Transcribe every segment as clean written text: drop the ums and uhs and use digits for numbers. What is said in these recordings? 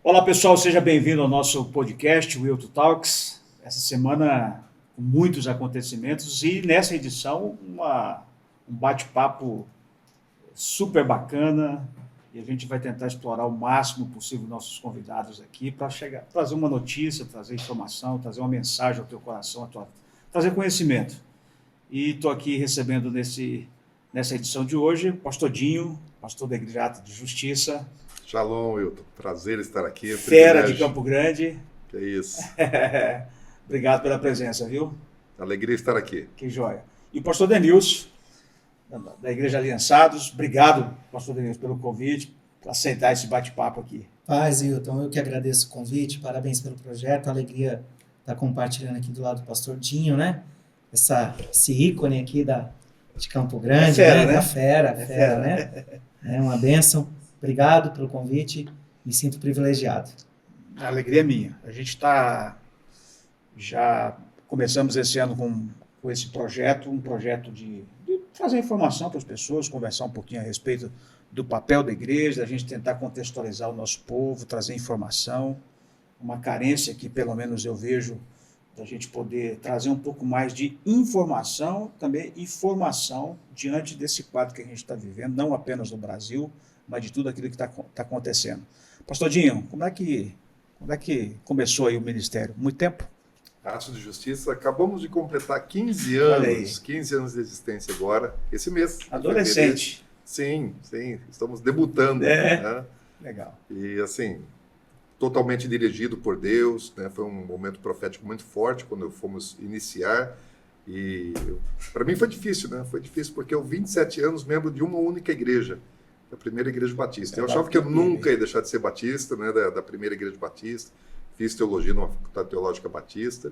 Olá pessoal, seja bem-vindo ao nosso podcast, Wilton Talks. Essa semana, com muitos acontecimentos e nessa edição, um bate-papo super bacana e a gente vai tentar explorar o máximo possível nossos convidados aqui para trazer uma notícia, trazer informação, trazer uma mensagem ao teu coração, trazer conhecimento. E estou aqui recebendo nessa edição de hoje o pastor Dinho, pastor da Igreja de Justiça. Shalom, Wilton. Prazer estar aqui. Fera de Campo Grande. Que é isso. Obrigado pela presença, viu? Alegria estar aqui. Que joia. E o pastor Denilson, da Igreja Aliançados. Obrigado, pastor Denilson, pelo convite, por aceitar esse bate-papo aqui. Paz, Wilton. Eu que agradeço o convite. Parabéns pelo projeto. Alegria estar compartilhando aqui do lado do pastor Dinho, né? Esse ícone aqui de Campo Grande. Fera, né? Da fera, né? É uma bênção. Obrigado pelo convite, me sinto privilegiado. A alegria é minha. A gente já começamos esse ano com esse projeto, um projeto de trazer informação para as pessoas, conversar um pouquinho a respeito do papel da igreja, da gente tentar contextualizar o nosso povo, trazer informação, uma carência que pelo menos eu vejo da gente poder trazer um pouco mais de informação, também informação diante desse quadro que a gente está vivendo, não apenas no Brasil, mas de tudo aquilo que está acontecendo. Pastor Dinho, como é que começou aí o ministério? Muito tempo? Atos de Justiça, acabamos de completar 15 anos, 15 anos de existência agora, esse mês. Adolescente. Sim, estamos debutando. Né? Legal. E assim, totalmente dirigido por Deus, né? Foi um momento profético muito forte quando fomos iniciar. E para mim foi difícil, né? Foi difícil porque eu 27 anos membro de uma única igreja, da primeira igreja batista. Eu achava que eu nunca ia deixar de ser batista, né, da primeira igreja batista. Fiz teologia numa faculdade teológica batista.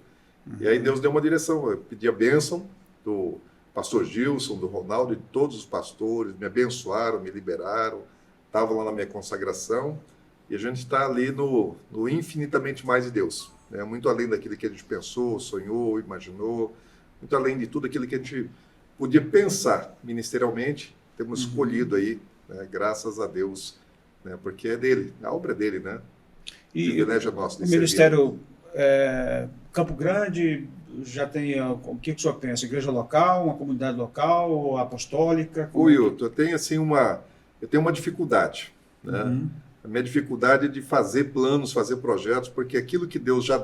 E aí Deus deu uma direção. Eu pedi a bênção do pastor Gilson, do Ronaldo e de todos os pastores. Me abençoaram, me liberaram. Estava lá na minha consagração. E a gente está ali no infinitamente mais de Deus. Né? Muito além daquilo que a gente pensou, sonhou, imaginou. Muito além de tudo aquilo que a gente podia pensar ministerialmente. Temos escolhido aí, né, graças a Deus, né, porque é dele, a obra é dele, né? E privilégio nosso. O ministério Campo Grande já tem, o que o senhor pensa? Igreja local, uma comunidade local, ou apostólica? Wilton, eu tenho assim uma dificuldade, né? A minha dificuldade é de fazer planos, fazer projetos, porque aquilo que Deus já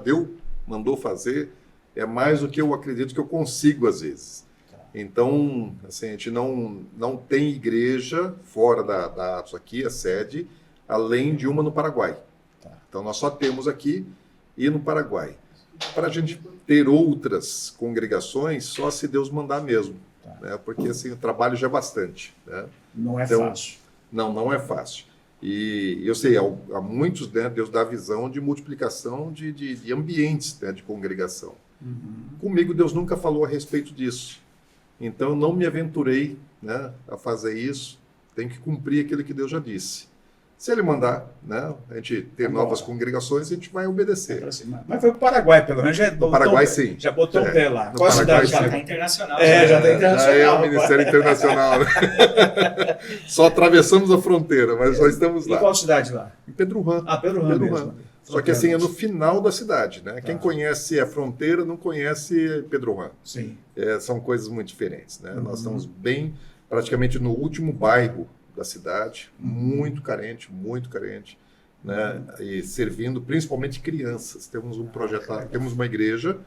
mandou fazer, é mais do que eu acredito que eu consigo às vezes. Então, assim, a gente não tem igreja fora da Atos aqui, a sede, além de uma no Paraguai. Então, nós só temos aqui e no Paraguai. Para a gente ter outras congregações, só se Deus mandar mesmo. Né? Porque, assim, o trabalho já é bastante. Né? Não é fácil. Não é fácil. E eu sei, há muitos, né, Deus dá a visão de multiplicação de ambientes, né, de congregação. Comigo, Deus nunca falou a respeito disso. Então, eu não me aventurei, né, a fazer isso. Tem que cumprir aquilo que Deus já disse. Se Ele mandar, né, a gente ter novas congregações, a gente vai obedecer. Mas foi para o Paraguai, pelo menos. No Paraguai, sim. Já botou o pé lá. Qual a cidade? Já está internacional. Já está internacional. Já é o Ministério Internacional. Né? Só atravessamos a fronteira, mas já estamos lá. E qual cidade lá? Em Pedro Juan. Pedro Juan mesmo. Só que assim, é no final da cidade, né? Quem conhece a fronteira não conhece Pedro Juan. Sim. São coisas muito diferentes, né? Nós estamos praticamente no último bairro da cidade, muito carente, né? E servindo principalmente crianças. Temos um projeto lá, temos uma igreja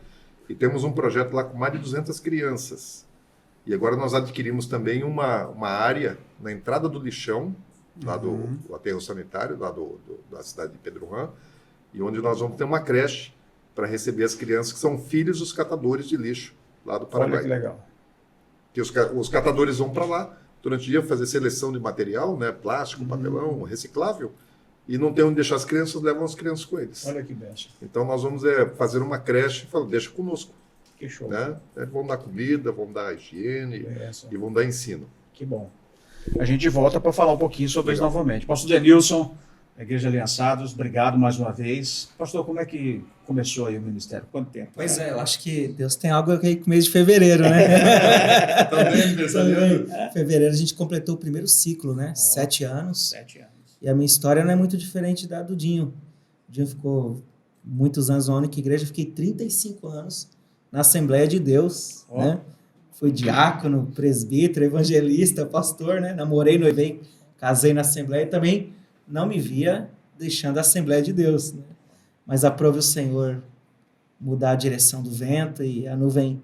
e temos um projeto lá com mais de 200 crianças. E agora nós adquirimos também uma área na entrada do lixão, lá do aterro sanitário, lá da cidade de Pedro Juan, e onde nós vamos ter uma creche para receber as crianças que são filhos dos catadores de lixo lá do Paraguai. Olha que legal. Que os catadores vão para lá durante o dia fazer seleção de material, né, plástico, papelão, reciclável, e não tem onde deixar as crianças, levam as crianças com eles. Olha que benção. Então nós vamos fazer uma creche e falar, deixa conosco. Que show. Né? Vão dar comida, vão dar higiene e vão dar ensino. Que bom. A gente volta para falar um pouquinho sobre isso novamente. Pastor Denilson, Igreja Aliançados, obrigado mais uma vez. Pastor, como é que começou aí o ministério? Quanto tempo? Pois é, eu acho que Deus tem algo aí com o mês de fevereiro, né? Também. Fevereiro a gente completou o primeiro ciclo, né? 7 anos. 7 anos. E a minha história não é muito diferente da do Dinho. O Dinho ficou muitos anos na única igreja, fiquei 35 anos na Assembleia de Deus, né? Fui diácono, presbítero, evangelista, pastor, né? Namorei, noivei, casei na Assembleia e também não me via deixando a Assembleia de Deus, né? Mas aprove o Senhor mudar a direção do vento e a nuvem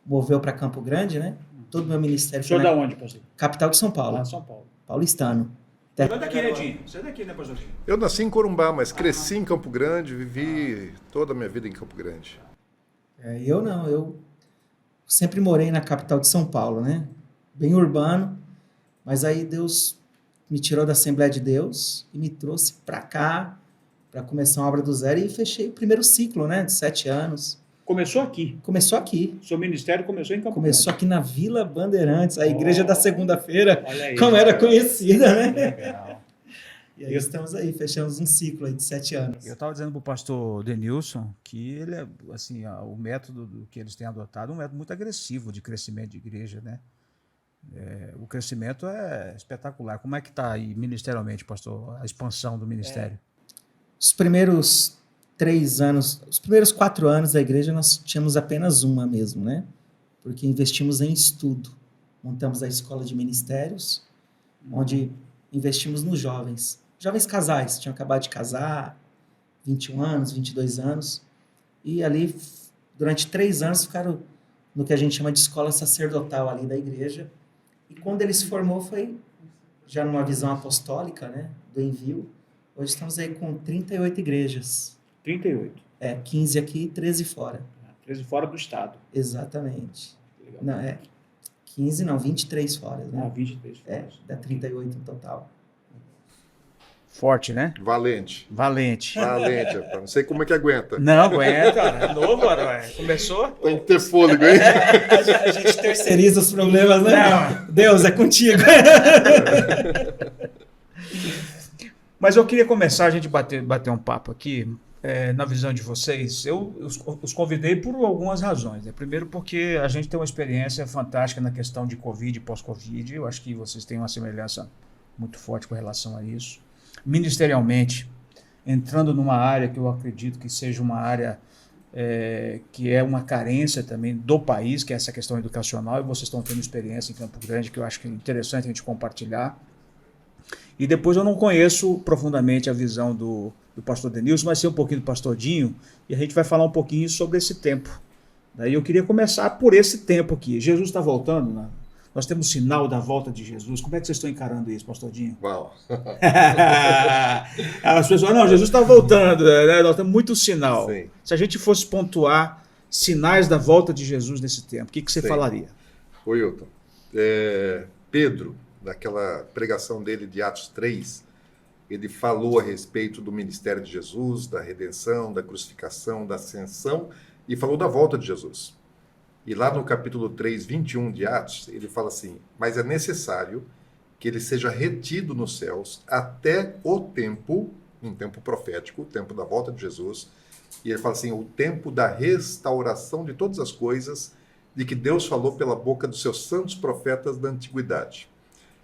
moveu para Campo Grande, né? Todo o meu ministério foi foi da na onde, pastor? capital de São Paulo, Lá em São Paulo. paulistano. Você é daqui, né, Dinho? Você é daqui, né, pastor Dinho? Eu nasci em Corumbá, mas cresci em Campo Grande, vivi toda a minha vida em Campo Grande. Eu não, eu sempre morei na capital de São Paulo, né? Bem urbano, mas aí Deus me tirou da Assembleia de Deus e me trouxe para cá para começar uma obra do zero e fechei o primeiro ciclo, né? De 7 anos. Começou aqui. Começou aqui. O seu ministério começou em Campo Começou Grande. aqui na Vila Bandeirantes, a igreja da segunda-feira, Olha aí. como era conhecida, né? Legal. E aí estamos aí, fechamos um ciclo aí de 7 anos. Eu estava dizendo para o pastor Denilson que ele é, assim, o método que eles têm adotado é um método muito agressivo de crescimento de igreja, né? O crescimento é espetacular. Como é que está aí ministerialmente, pastor, a expansão do ministério? Os primeiros 3 anos, os primeiros 4 anos da igreja nós tínhamos apenas uma mesmo, né? Porque investimos em estudo. Montamos a escola de ministérios, onde investimos nos jovens. Jovens casais, tinham acabado de casar, 21 anos, 22 anos. E ali, durante 3 anos, ficaram no que a gente chama de escola sacerdotal ali da igreja. E quando ele se formou, foi já numa visão apostólica, né? Do envio. Hoje estamos aí com 38 igrejas. 38. 15 aqui e 13 fora. 13 fora do estado. Exatamente. Legal. Não, 15 não, 23 fora, né? 23 fora. Dá 38 no total. Forte, né? Valente. Valente. Valente, rapaz. Não sei como é que aguenta. Não aguenta, é novo, ué. Começou? Tem que ter fôlego, hein? A gente terceiriza os problemas, né? Não. Deus, é contigo. Mas eu queria começar a gente bater um papo aqui, na visão de vocês. Eu os convidei por algumas razões. Né? Primeiro porque a gente tem uma experiência fantástica na questão de Covid e pós-Covid. Eu acho que vocês têm uma semelhança muito forte com relação a isso. Ministerialmente, entrando numa área que eu acredito que seja uma área que é uma carência também do país, que é essa questão educacional, e vocês estão tendo experiência em Campo Grande, que eu acho que é interessante a gente compartilhar. E depois eu não conheço profundamente a visão do pastor Denilson, mas sim um pouquinho do pastor Dinho, e a gente vai falar um pouquinho sobre esse tempo. Daí eu queria começar por esse tempo aqui. Jesus está voltando, né? Nós temos sinal da volta de Jesus. Como é que vocês estão encarando isso, pastor Dinho? Uau. As pessoas, não, Jesus está voltando, né? Nós temos muito sinal. Sim. Se a gente fosse pontuar sinais da volta de Jesus nesse tempo, o que você falaria? Ô, Hilton, Pedro, naquela pregação dele de Atos 3, ele falou a respeito do ministério de Jesus, da redenção, da crucificação, da ascensão, e falou da volta de Jesus. E lá no capítulo 3, 21 de Atos, ele fala assim: mas é necessário que ele seja retido nos céus até o tempo, um tempo profético, o tempo da volta de Jesus. E ele fala assim: o tempo da restauração de todas as coisas, de que Deus falou pela boca dos seus santos profetas da antiguidade.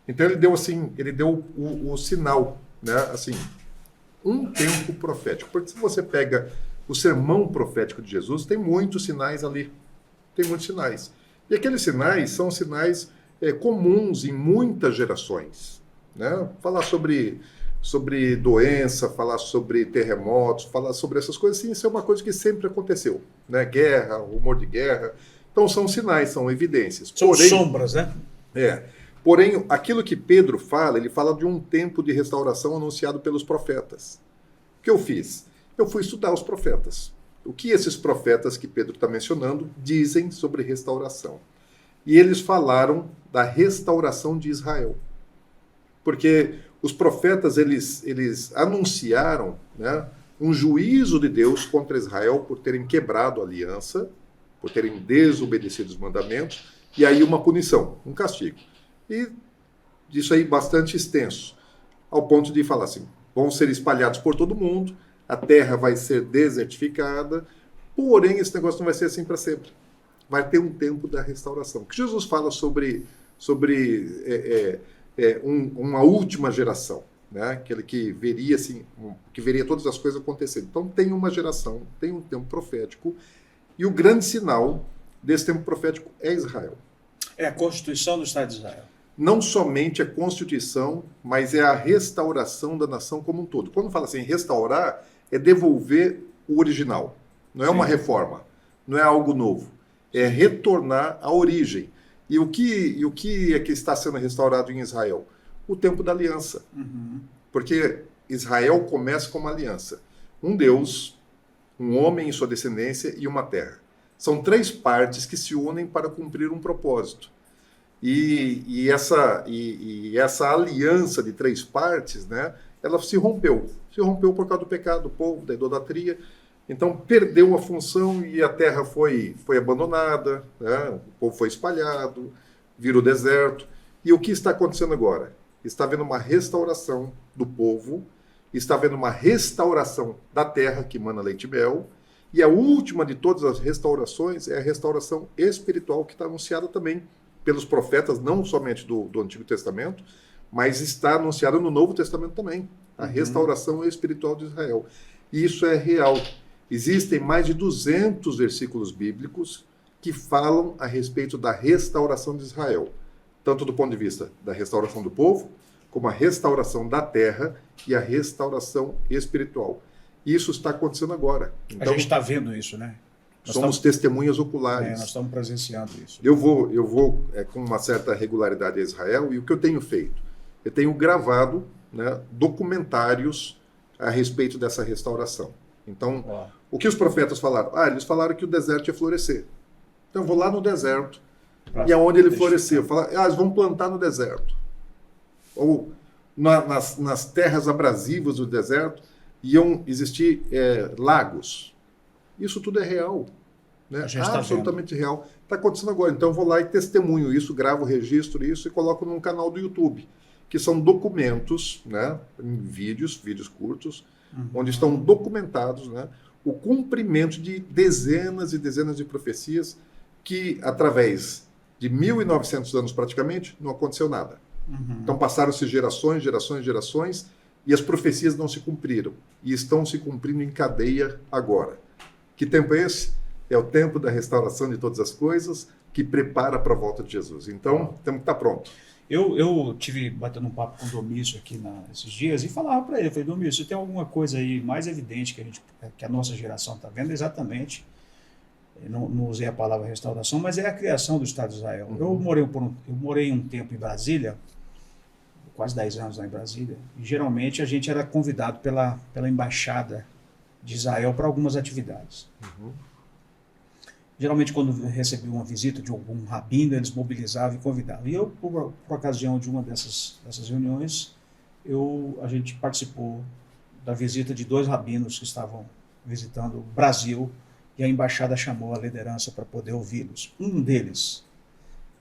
Então ele deu assim, ele deu o sinal, né? Assim, um tempo profético. Porque se você pega o sermão profético de Jesus, tem muitos sinais ali. Tem muitos sinais. E aqueles sinais são sinais comuns em muitas gerações. Né? Falar sobre doença, falar sobre terremotos, falar sobre essas coisas, sim, isso é uma coisa que sempre aconteceu. Né? Guerra, rumor de guerra. Então são sinais, são evidências. São sombras, né? Porém, aquilo que Pedro fala, ele fala de um tempo de restauração anunciado pelos profetas. O que eu fiz? Eu fui estudar os profetas. O que esses profetas que Pedro está mencionando dizem sobre restauração. E eles falaram da restauração de Israel. Porque os profetas, eles anunciaram, né, um juízo de Deus contra Israel por terem quebrado a aliança, por terem desobedecido os mandamentos, e aí uma punição, um castigo. E isso aí bastante extenso, ao ponto de falar assim: vão ser espalhados por todo mundo, a terra vai ser desertificada, porém esse negócio não vai ser assim para sempre. Vai ter um tempo da restauração. Que Jesus fala sobre uma última geração. né? Aquele que veria assim, que veria todas as coisas acontecendo. Então tem uma geração, tem um tempo profético, e o grande sinal desse tempo profético é Israel. É a Constituição do Estado de Israel. Não somente a Constituição, mas é a restauração da nação como um todo. Quando fala assim, restaurar, é devolver o original. Não é uma reforma, não é algo novo. É retornar à origem. E o que é que está sendo restaurado em Israel? O tempo da aliança. Porque Israel começa com uma aliança. Um Deus, um homem e sua descendência e uma terra. São 3 partes que se unem para cumprir um propósito. E essa aliança de 3 partes, né, ela se rompeu. Se rompeu por causa do pecado do povo, da idolatria. Então perdeu a função e a terra foi abandonada, né, o povo foi espalhado, virou deserto. E o que está acontecendo agora? Está havendo uma restauração do povo, está havendo uma restauração da terra que emana leite e mel, e a última de todas as restaurações é a restauração espiritual que está anunciada também pelos profetas, não somente do Antigo Testamento, mas está anunciada no Novo Testamento também, a restauração espiritual de Israel. E isso é real. Existem mais de 200 versículos bíblicos que falam a respeito da restauração de Israel, tanto do ponto de vista da restauração do povo, como a restauração da terra e a restauração espiritual. Isso está acontecendo agora. Então, a gente está vendo isso, né? Somos testemunhas oculares. Nós estamos presenciando isso. Eu vou com uma certa regularidade a Israel, e o que eu tenho feito? Eu tenho gravado, né, documentários a respeito dessa restauração. Então, o que os profetas falaram? Eles falaram que o deserto ia florescer. Então eu vou lá no deserto, e aonde ele floresceu? Eles vão plantar no deserto. Ou nas terras abrasivas do deserto iam existir lagos. Isso tudo é real, né? Absolutamente real. Está acontecendo agora. Então eu vou lá e testemunho isso, gravo, registro isso e coloco num canal do YouTube, que são documentos, né, em vídeos curtos, onde estão documentados, né, o cumprimento de dezenas e dezenas de profecias que, através de 1.900 anos praticamente, não aconteceu nada. Então passaram-se gerações, e as profecias não se cumpriram. E estão se cumprindo em cadeia agora. Que tempo é esse? É o tempo da restauração de todas as coisas, que prepara para a volta de Jesus. Então, temos que estar pronto. Eu tive batendo um papo com o Domício aqui esses dias e falava para ele, eu falei, Domício, tem alguma coisa aí mais evidente que a nossa geração está vendo? Exatamente, não usei a palavra restauração, mas é a criação do Estado de Israel. Eu morei um tempo em Brasília, quase 10 anos lá em Brasília, e geralmente a gente era convidado pela Embaixada de Israel para algumas atividades. Geralmente, quando recebia uma visita de algum rabino, eles mobilizavam e convidavam. E eu, por ocasião de uma dessas reuniões, a gente participou da visita de 2 rabinos que estavam visitando o Brasil, e a embaixada chamou a liderança para poder ouvi-los. Um deles,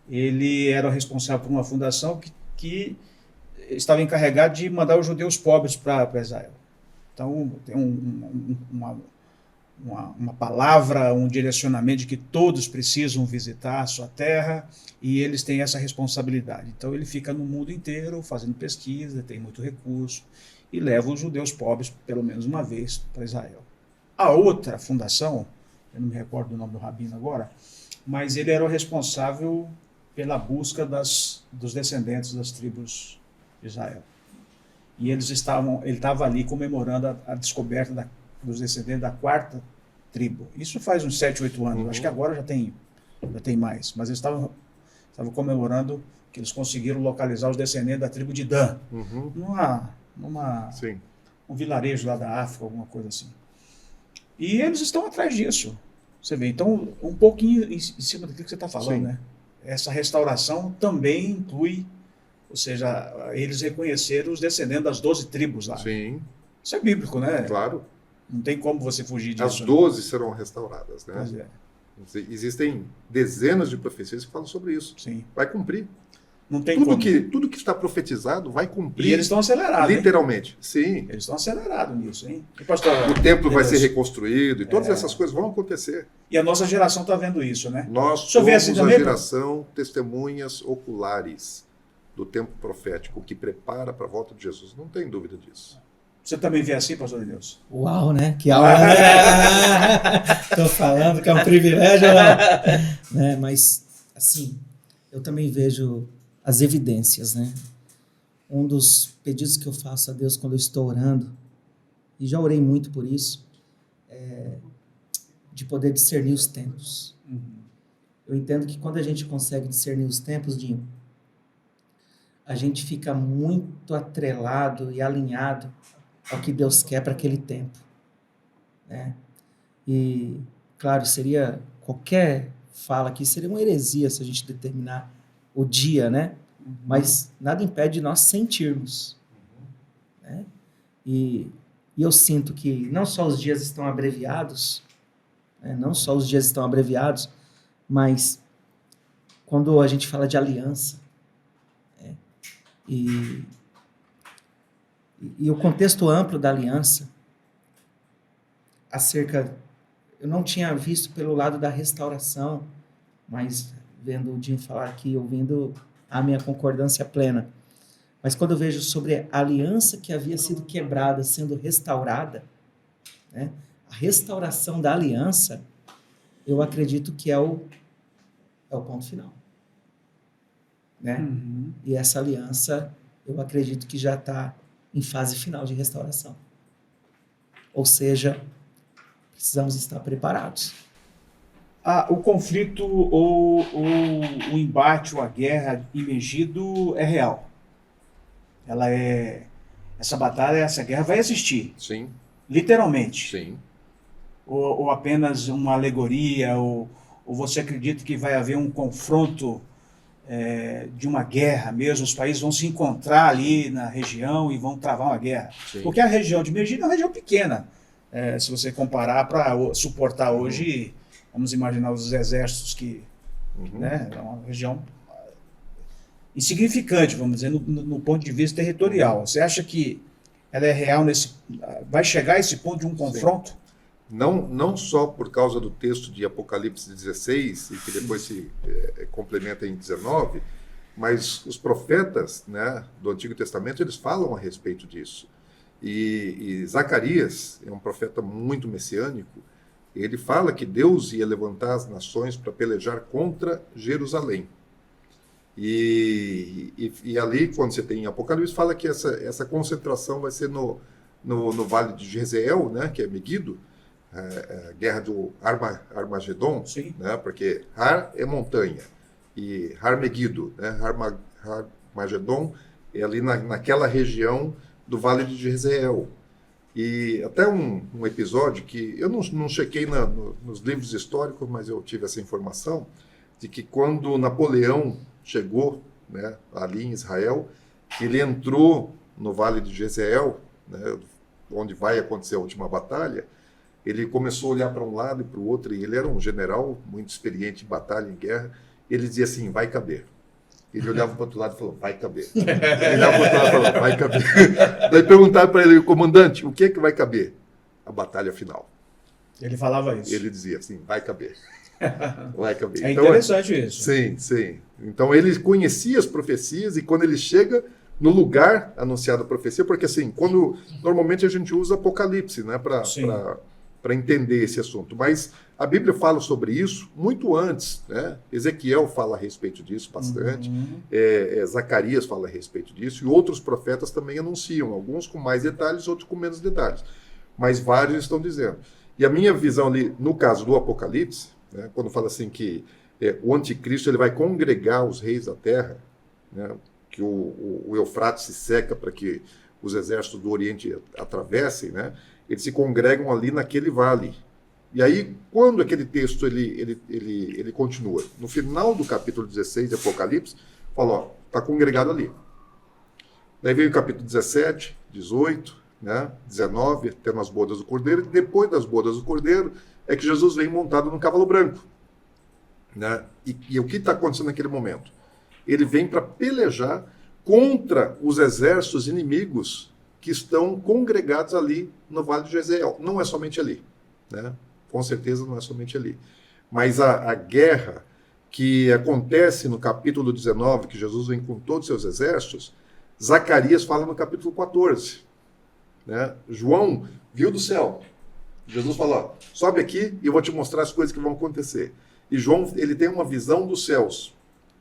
ele era responsável por uma fundação que estava encarregado de mandar os judeus pobres para Israel. Então, tem uma palavra, um direcionamento de que todos precisam visitar a sua terra, e eles têm essa responsabilidade. Então ele fica no mundo inteiro fazendo pesquisa, tem muito recurso, e leva os judeus pobres pelo menos uma vez para Israel. A outra fundação, eu não me recordo do nome do rabino agora, mas ele era o responsável pela busca dos descendentes das tribos de Israel. E ele estava ali comemorando a descoberta dos descendentes da 4ª tribo. Isso faz uns 7, 8 anos. Acho que agora já tem mais. Mas eles estavam comemorando que eles conseguiram localizar os descendentes da tribo de Dan. Um vilarejo lá da África, alguma coisa assim. E eles estão atrás disso. Você vê. Então, um pouquinho em cima daquilo que você está falando, né? Essa restauração também inclui, ou seja, eles reconheceram os descendentes das 12 tribos lá. Sim. Isso é bíblico, né? Claro. Não tem como você fugir disso. As 12 serão restauradas, né? Pois é. Existem dezenas de profecias que falam sobre isso. Sim. Vai cumprir. Não tem como. Tudo que está profetizado vai cumprir. E eles estão acelerados. Literalmente. Sim. Eles estão acelerados nisso, hein? E, pastor, o templo vai ser reconstruído e todas essas coisas vão acontecer. E a nossa geração está vendo isso, né? Nós somos a geração testemunhas oculares do tempo profético que prepara para a volta de Jesus. Não tem dúvida disso. Você também vê assim, pastor Deus? Uau, né? Que aula, né? Tô falando que é um privilégio, não. Né? Mas, assim, eu também vejo as evidências, né? Um dos pedidos que eu faço a Deus quando eu estou orando, e já orei muito por isso, é de poder discernir os tempos. Eu entendo que quando a gente consegue discernir os tempos, Dinho, a gente fica muito atrelado e alinhado ao que Deus quer para aquele tempo, né? E, claro, seria qualquer fala aqui, seria uma heresia se a gente determinar o dia, né? Mas nada impede nós sentirmos, né? E eu sinto que não só os dias estão abreviados, né? Não só os dias estão abreviados, mas quando a gente fala de aliança, né? E o contexto amplo da aliança, eu não tinha visto pelo lado da restauração, mas vendo o Dinho falar aqui, ouvindo a minha concordância plena. Mas quando eu vejo sobre a aliança que havia sido quebrada, sendo restaurada, né, a restauração da aliança, eu acredito que é o ponto final. Né? E essa aliança, eu acredito que já está em fase final de restauração. Ou seja, precisamos estar preparados. O conflito ou o embate ou a guerra em Megido é real. Essa batalha, essa guerra vai existir. Sim. Literalmente. Sim. Ou apenas uma alegoria, ou você acredita que vai haver um confronto de uma guerra mesmo, os países vão se encontrar ali na região e vão travar uma guerra. Sim. Porque a região de Megido é uma região pequena, se você comparar para suportar hoje, vamos imaginar os exércitos que... Né, é uma região insignificante, vamos dizer, no ponto de vista territorial. Você acha que ela é real vai chegar a esse ponto de um confronto? Não só por causa do texto de Apocalipse 16, e que depois se complementa em 19, mas os profetas, né, do Antigo Testamento, eles falam a respeito disso. E Zacarias é um profeta muito messiânico. Ele fala que Deus ia levantar as nações para pelejar contra Jerusalém. E ali, quando você tem Apocalipse, fala que essa concentração vai ser no vale de Jezreel, né, que é Megido, a guerra do Armagedon, né, porque Har é montanha, e Har Megido, né, Armagedon é ali naquela região do vale de Jezreel. E até um episódio que eu não chequei nos livros históricos, mas eu tive essa informação, de que quando Napoleão chegou, né, ali em Israel, ele entrou no vale de Jezreel, né, onde vai acontecer a última batalha. Ele começou a olhar para um lado e para o outro, e ele era um general muito experiente em batalha, em guerra. Ele dizia assim, vai caber. Ele olhava para o outro lado e falou, vai caber. Ele olhava para o outro lado e falou, vai caber. Daí perguntaram para ele, comandante, o que é que vai caber? A batalha final. Ele falava isso. Ele dizia assim, vai caber. Vai caber. É interessante isso. Sim, sim. Então ele conhecia as profecias, e quando ele chega no lugar anunciado a profecia, porque assim, normalmente a gente usa Apocalipse, né, para entender esse assunto, mas a Bíblia fala sobre isso muito antes, né? Ezequiel fala a respeito disso bastante, Zacarias fala a respeito disso, e outros profetas também anunciam, alguns com mais detalhes, outros com menos detalhes, mas vários estão dizendo. E a minha visão ali, no caso do Apocalipse, né, quando fala assim que o anticristo ele vai congregar os reis da terra, né, que o Eufrates se seca para que os exércitos do Oriente atravessem, né, eles se congregam ali naquele vale. E aí, quando aquele texto ele continua, no final do capítulo 16 de Apocalipse, fala, ó, está congregado ali. Daí vem o capítulo 17, 18, né, 19, tendo as bodas do Cordeiro, e depois das bodas do Cordeiro é que Jesus vem montado no cavalo branco. Né? E o que está acontecendo naquele momento? Ele vem para pelejar contra os exércitos inimigos que estão congregados ali no Vale de Jezreel. Não é somente ali, né? Com certeza não é somente ali. Mas a guerra que acontece no capítulo 19, que Jesus vem com todos os seus exércitos, Zacarias fala no capítulo 14. Né? João viu do céu. Jesus falou, sobe aqui e eu vou te mostrar as coisas que vão acontecer. E João, ele tem uma visão dos céus,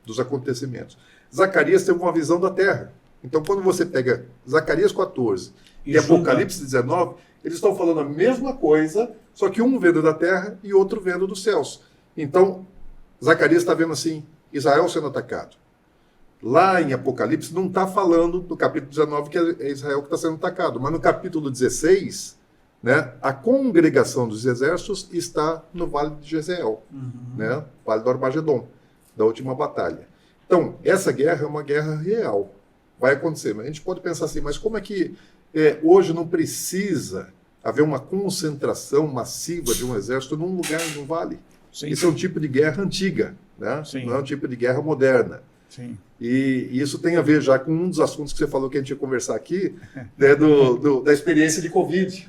dos acontecimentos. Zacarias teve uma visão da terra. Então, quando você pega Zacarias 14 e Apocalipse 19, eles estão falando a mesma coisa, só que um vendo da terra e outro vendo dos céus. Então, Zacarias está vendo assim, Israel sendo atacado. Lá em Apocalipse não está falando no capítulo 19 que é Israel que está sendo atacado, mas no capítulo 16, né, a congregação dos exércitos está no Vale de Jezreel, né, Vale do Armagedon, da última batalha. Então, essa guerra é uma guerra real, vai acontecer. Mas a gente pode pensar assim, mas como é que hoje não precisa haver uma concentração massiva de um exército num lugar, num vale? Sim. Isso é um tipo de guerra antiga, né? Não é um tipo de guerra moderna. Sim. E isso tem a ver já com um dos assuntos que você falou que a gente ia conversar aqui, né, da experiência de Covid.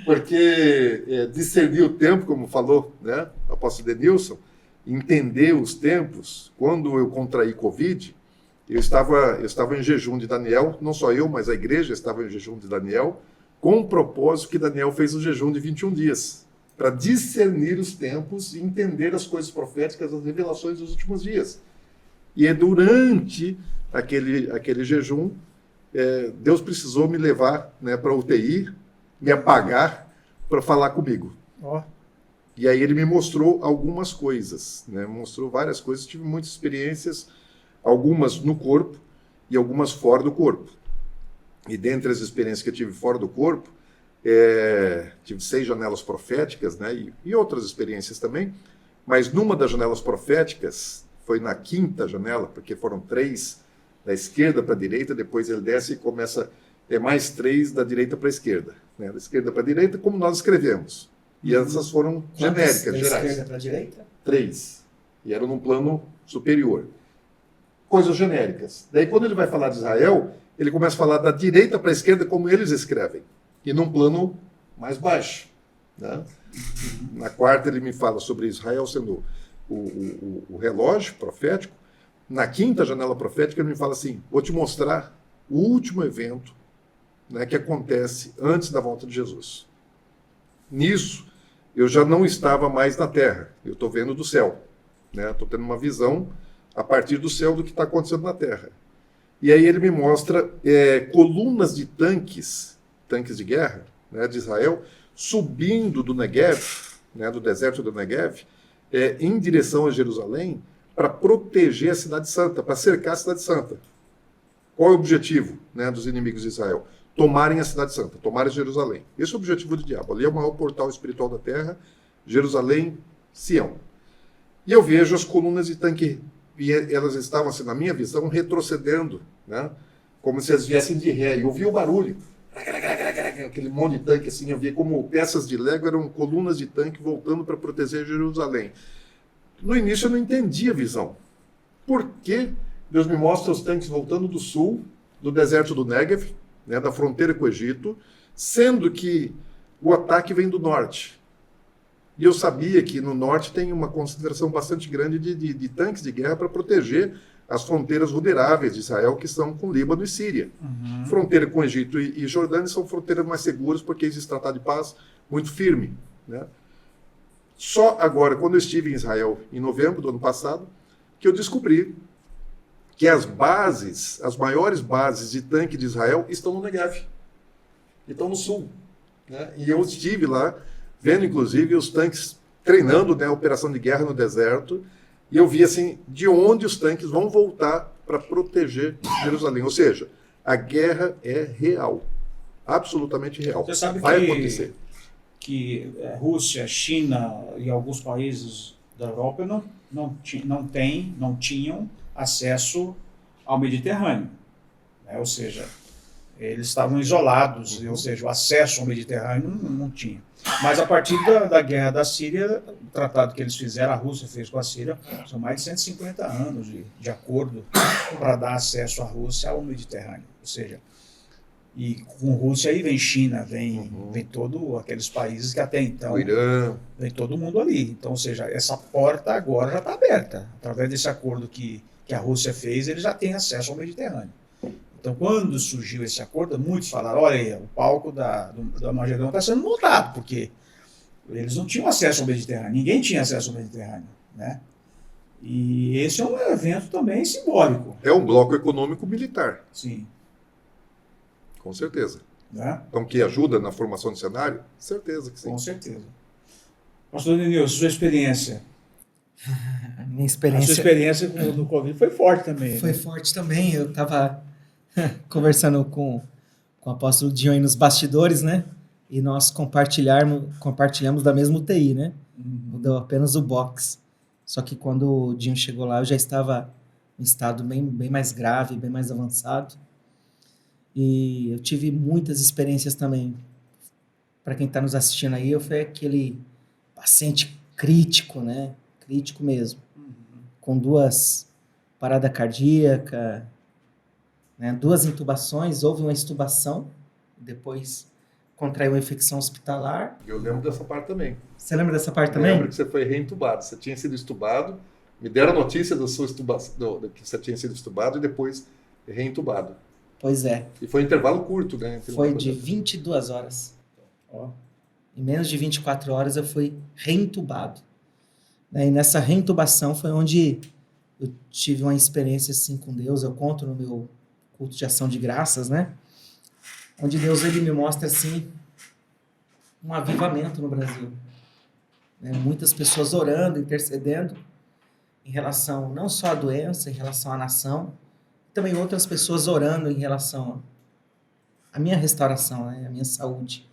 Porque discernir o tempo, como falou, né, o apóstolo Denilson, entender os tempos. Quando eu contraí Covid, eu estava em jejum de Daniel, não só eu, mas a igreja estava em jejum de Daniel, com o propósito que Daniel fez um jejum de 21 dias, para discernir os tempos e entender as coisas proféticas, as revelações dos últimos dias. E durante aquele jejum, Deus precisou me levar, né, para a UTI, me apagar para falar comigo. Oh. E aí ele me mostrou algumas coisas, né, mostrou várias coisas, tive muitas experiências, algumas no corpo e algumas fora do corpo. E dentre as experiências que eu tive fora do corpo, tive 6 janelas proféticas, né, e outras experiências também, mas numa das janelas proféticas, foi na 5ª janela, porque foram 3 da esquerda para a direita, depois ele desce e começa mais 3 da direita para a esquerda. Né? Da esquerda para a direita, como nós escrevemos. E essas foram genéricas, gerais. Da esquerda para a direita? 3. E eram num plano superior. Coisas genéricas. Daí, quando ele vai falar de Israel, ele começa a falar da direita para a esquerda, como eles escrevem. E num plano mais baixo. Né? Na 4ª, ele me fala sobre Israel sendo o relógio profético. Na 5ª janela profética, ele me fala assim, vou te mostrar o último evento, né, que acontece antes da volta de Jesus. Nisso, eu já não estava mais na terra, eu estou vendo do céu. Estou tendo uma visão a partir do céu do que está acontecendo na terra. E aí ele me mostra colunas de tanques de guerra, né, de Israel, subindo do Negev, né, do deserto do Negev, em direção a Jerusalém, para proteger a cidade santa, para cercar a cidade santa. Qual é o objetivo, né, dos inimigos de Israel? Tomarem a cidade santa, tomarem Jerusalém. Esse é o objetivo do diabo. Ali é o maior portal espiritual da terra, Jerusalém, Sião. E eu vejo as colunas de tanque, e elas estavam, assim, na minha visão, retrocedendo, né, como se elas viessem de ré. E eu vi o barulho. Aquele monte de tanque, assim, eu via como peças de Lego, eram colunas de tanque voltando para proteger Jerusalém. No início eu não entendi a visão. Por que Deus me mostra os tanques voltando do sul, do deserto do Negev, né, da fronteira com o Egito, sendo que o ataque vem do norte? E eu sabia que no norte tem uma concentração bastante grande de tanques de guerra para proteger as fronteiras vulneráveis de Israel, que são com Líbano e Síria. Fronteira com Egito e Jordânia são fronteiras mais seguras, porque existe tratado de paz muito firme. Né? Só agora, quando eu estive em Israel, em novembro do ano passado, que eu descobri que as maiores bases de tanque de Israel estão no Negev, estão no sul. Né? E eu estive lá, vendo inclusive os tanques treinando, né, a operação de guerra no deserto, e eu vi assim, de onde os tanques vão voltar para proteger Jerusalém. Ou seja, a guerra é real. Absolutamente real. Você sabe vai acontecer. Que Rússia, China e alguns países da Europa não tinham acesso ao Mediterrâneo. Né? Ou seja, eles estavam isolados, ou seja, o acesso ao Mediterrâneo não tinha. Mas a partir da guerra da Síria, o tratado que eles fizeram, a Rússia fez com a Síria, são mais de 150 anos de acordo para dar acesso à Rússia ao Mediterrâneo. Ou seja, E com Rússia aí vem China, vem todos aqueles países que até então O Irã. vem todo mundo ali. Então, ou seja, essa porta agora já está aberta. Através desse acordo que a Rússia fez, ele já tem acesso ao Mediterrâneo. Então, quando surgiu esse acordo, muitos falaram, olha aí, o palco da Armagedon está sendo montado, porque eles não tinham acesso ao Mediterrâneo, ninguém tinha acesso ao Mediterrâneo, né? E esse é um evento também simbólico. É um bloco econômico militar, Sim. com certeza. Né? Então, que ajuda na formação de cenário? Certeza que sim. Com certeza. Pastor Denilson, sua experiência? A minha A experiência sua experiência no Covid foi forte também. foi né? forte também. Eu estava conversando com o apóstolo Dion aí nos bastidores, né? E nós compartilhamos da mesma UTI, né? Mudou apenas o box. Só que quando o Dinho chegou lá, eu já estava em estado bem mais grave, bem mais avançado. E eu tive muitas experiências também. Para quem está nos assistindo aí, eu fui aquele paciente crítico, né? Crítico mesmo. Com 2 paradas cardíacas, né? 2 intubações, houve uma extubação, depois contraiu uma infecção hospitalar. Eu lembro dessa parte também. Você lembra dessa parte Eu também? lembro que você foi reentubado. Você tinha sido estubado, me deram a notícia da sua que você tinha sido estubado e depois reentubado. Pois é. E foi um intervalo curto, né? Foi de 22 horas. Ó. Em menos de 24 horas eu fui reentubado. E nessa reintubação foi onde eu tive uma experiência assim com Deus. Eu conto no meu culto de ação de graças, né? Onde Deus ele me mostra assim um avivamento no Brasil. Né? Muitas pessoas orando, intercedendo em relação não só à doença, em relação à nação, também outras pessoas orando em relação à minha restauração, né? À minha saúde.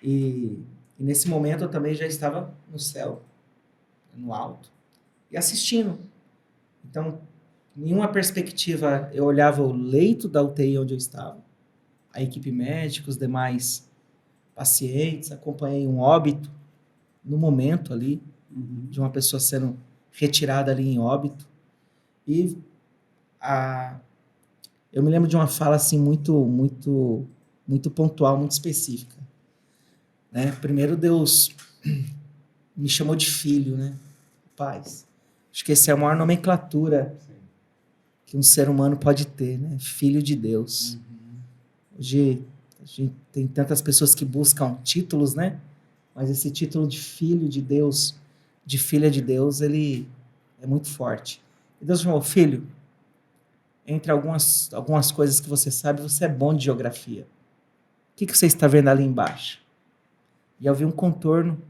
E nesse momento eu também já estava no céu, no alto, e assistindo. Então, em uma perspectiva, eu olhava o leito da UTI onde eu estava, a equipe médica, os demais pacientes, acompanhei um óbito no momento ali, de uma pessoa sendo retirada ali em óbito. E eu me lembro de uma fala assim muito pontual, muito específica. Né? Primeiro Deus me chamou de filho, né? Paz. Acho que essa é a maior nomenclatura que um ser humano pode ter, né? Filho de Deus. Hoje a gente tem tantas pessoas que buscam títulos, né? Mas esse título de filho de Deus, de filha de Deus, ele é muito forte. E Deus falou, filho, entre algumas coisas que você sabe, você é bom de geografia. O que você está vendo ali embaixo? E eu vi um contorno,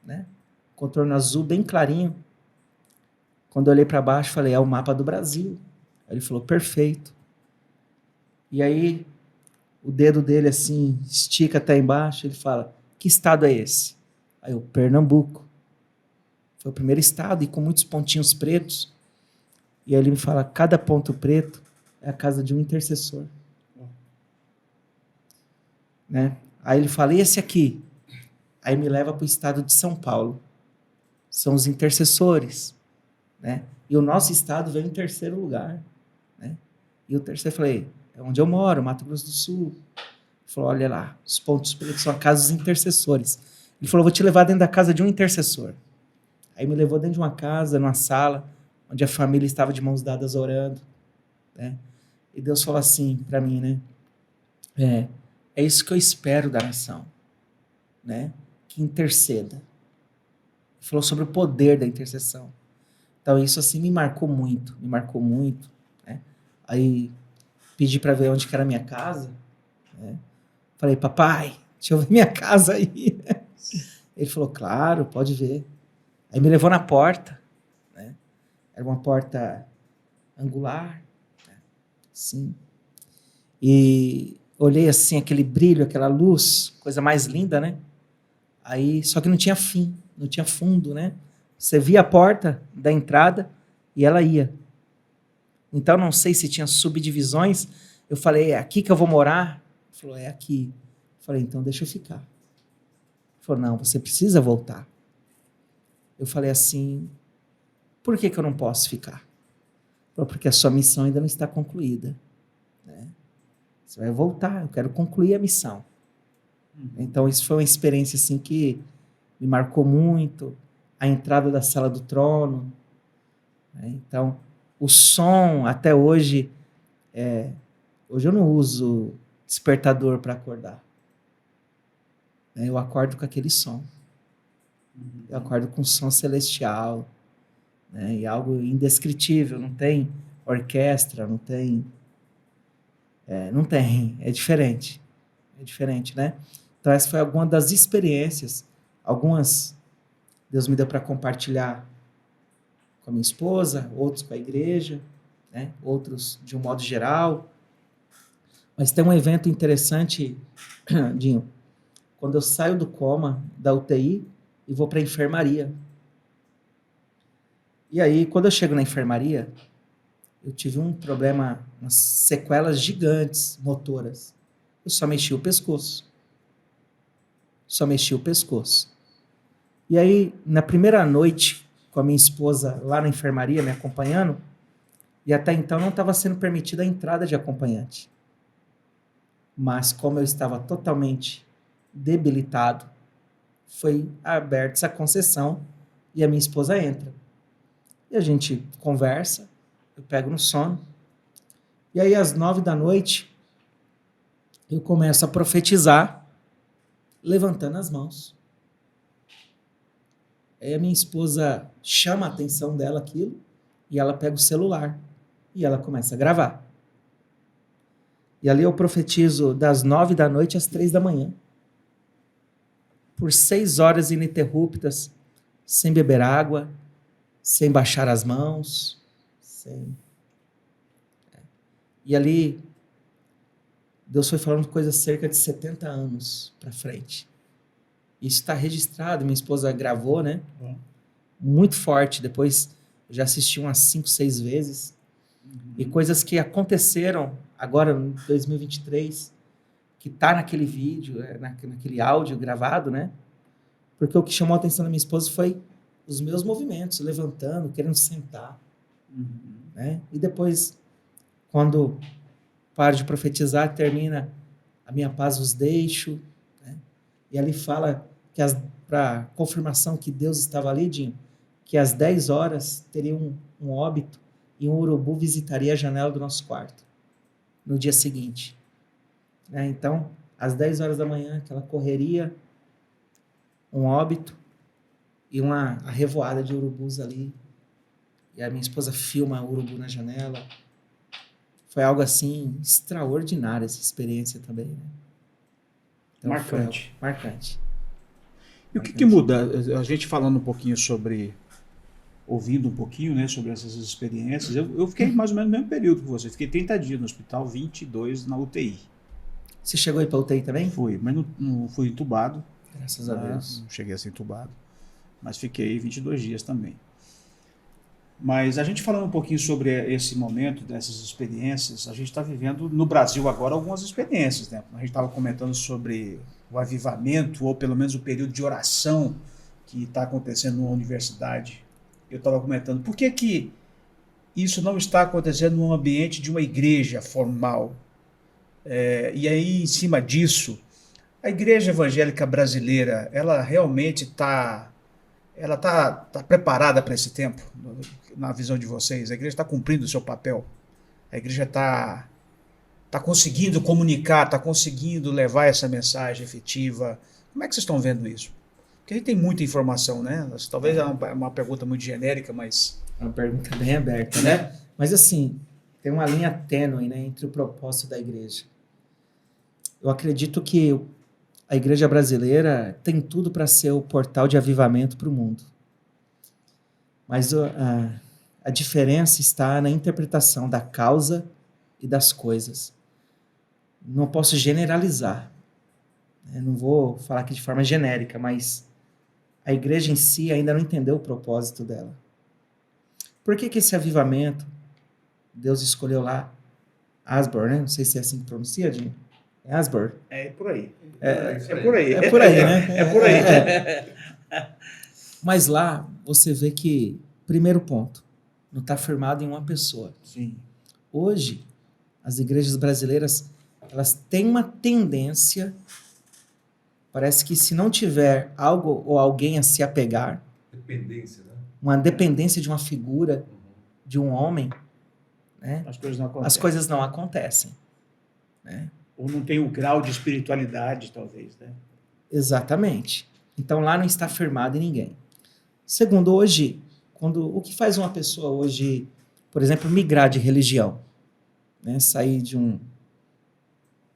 né? Contorno azul bem clarinho. Quando eu olhei para baixo, falei, é o mapa do Brasil. Aí ele falou, perfeito. E aí, o dedo dele assim, estica até embaixo, ele fala, que estado é esse? Aí eu, Pernambuco. Foi o primeiro estado, e com muitos pontinhos pretos. E aí ele me fala, cada ponto preto é a casa de um intercessor. Né? Aí ele fala, e esse aqui? Aí me leva para o estado de São Paulo. São os intercessores. Né? E o nosso estado veio em terceiro lugar. Né? E o terceiro, eu falei, é onde eu moro, Mato Grosso do Sul. Ele falou, olha lá, os pontos pretos são a casa dos intercessores. Ele falou, vou te levar dentro da casa de um intercessor. Aí me levou dentro de uma casa, numa sala, onde a família estava de mãos dadas orando. Né? E Deus falou assim para mim, né? É isso que eu espero da nação. Né? Que interceda. Ele falou sobre o poder da intercessão. Então isso assim me marcou muito. Né? Aí pedi para ver onde que era a minha casa. Né? Falei, papai, deixa eu ver minha casa aí. Ele falou, claro, pode ver. Aí me levou na porta. Né? Era uma porta angular. Né? Sim. E olhei assim, aquele brilho, aquela luz, coisa mais linda, né? Aí, só que não tinha fim, não tinha fundo, né? Você via a porta da entrada e ela ia. Então, não sei se tinha subdivisões. Eu falei, é aqui que eu vou morar? Ele falou, é aqui. Eu falei, então deixa eu ficar. Ele falou, não, você precisa voltar. Eu falei assim, por que eu não posso ficar? Ele falou, porque a sua missão ainda não está concluída. Né? Você vai voltar, eu quero concluir a missão. Então, isso foi uma experiência assim, que me marcou muito. A entrada da Sala do Trono. Né? Então, o som, até hoje, hoje eu não uso despertador para acordar. Eu acordo com aquele som. Eu acordo com som celestial. Né? E algo indescritível. Não tem orquestra, não tem... é diferente. É diferente, né? Então, essa foi alguma das experiências. Algumas Deus me deu para compartilhar com a minha esposa, outros com a igreja, né? Outros de um modo geral. Mas tem um evento interessante, Dinho, quando eu saio do coma, da UTI, e vou para a enfermaria. E aí, quando eu chego na enfermaria, eu tive um problema, umas sequelas gigantes, motoras. Eu só mexi o pescoço. E aí, na primeira noite, com a minha esposa lá na enfermaria, me acompanhando, e até então não estava sendo permitida a entrada de acompanhante. Mas como eu estava totalmente debilitado, foi aberta essa concessão e a minha esposa entra. E a gente conversa, eu pego no sono, e aí às 9 da noite, eu começo a profetizar, levantando as mãos. Aí a minha esposa chama a atenção dela aquilo, e ela pega o celular, e ela começa a gravar. E ali eu profetizo das 9 da noite às 3 da manhã. Por 6 horas ininterruptas, sem beber água, sem baixar as mãos, E ali, Deus foi falando coisas cerca de 70 anos para frente. Isso está registrado, minha esposa gravou, né? Muito forte. Depois, eu já assisti umas 5, 6 vezes. E coisas que aconteceram agora, em 2023, que está naquele vídeo, naquele áudio gravado, né? Porque o que chamou a atenção da minha esposa foi os meus movimentos, levantando, querendo sentar. Né? E depois, quando paro de profetizar, termina a minha paz vos deixo. Né? E ali fala que para confirmação que Deus estava ali, Dinho, que às 10 horas teria um óbito e um urubu visitaria a janela do nosso quarto no dia seguinte. Né? Então, às 10 horas da manhã, aquela correria, um óbito e a revoada de urubus ali. E a minha esposa filma o urubu na janela. Foi algo assim extraordinário essa experiência também. Né? Então, Marcante. Marcante. E o que muda? A gente falando um pouquinho sobre... ouvindo um pouquinho, né, sobre essas experiências, eu fiquei mais ou menos no mesmo período que você. Fiquei 30 dias no hospital, 22 na UTI. Você chegou aí para UTI também? Fui, mas não fui entubado. Graças a Deus. Não cheguei a ser entubado, mas fiquei 22 dias também. Mas a gente falando um pouquinho sobre esse momento, dessas experiências, a gente está vivendo no Brasil agora algumas experiências, né? A gente estava comentando sobre o avivamento, ou pelo menos o período de oração que está acontecendo numa universidade. Eu estava comentando, por que isso não está acontecendo no ambiente de uma igreja formal? E aí, em cima disso, a igreja evangélica brasileira, ela realmente está preparada para esse tempo, na visão de vocês? A igreja está cumprindo o seu papel? A igreja está conseguindo comunicar, está conseguindo levar essa mensagem efetiva? Como é que vocês estão vendo isso? Porque a gente tem muita informação, né? Talvez é uma pergunta muito genérica, mas... É uma pergunta bem aberta, né? Mas assim, tem uma linha tênue, né, entre o propósito da igreja. Eu acredito que a igreja brasileira tem tudo para ser o portal de avivamento para o mundo. Mas a diferença está na interpretação da causa e das coisas. Não posso generalizar. Não vou falar aqui de forma genérica, mas a igreja em si ainda não entendeu o propósito dela. Por que esse avivamento, Deus escolheu lá Asbury, né? Não sei se é assim que pronuncia, Dinho. É Asbury? É por aí. É por aí. É por aí, né? É por aí. Mas lá você vê que, primeiro ponto, não está firmado em uma pessoa. Sim. Hoje, as igrejas brasileiras, elas têm uma tendência, parece que se não tiver algo ou alguém a se apegar, Dependência, né? uma dependência de uma figura, de um homem, né, As coisas não acontecem. as coisas não acontecem. Né? Ou não tem o grau de espiritualidade, talvez, né? Exatamente. Então lá não está firmado em ninguém. Segundo, hoje, o que faz uma pessoa hoje, por exemplo, migrar de religião, né, sair de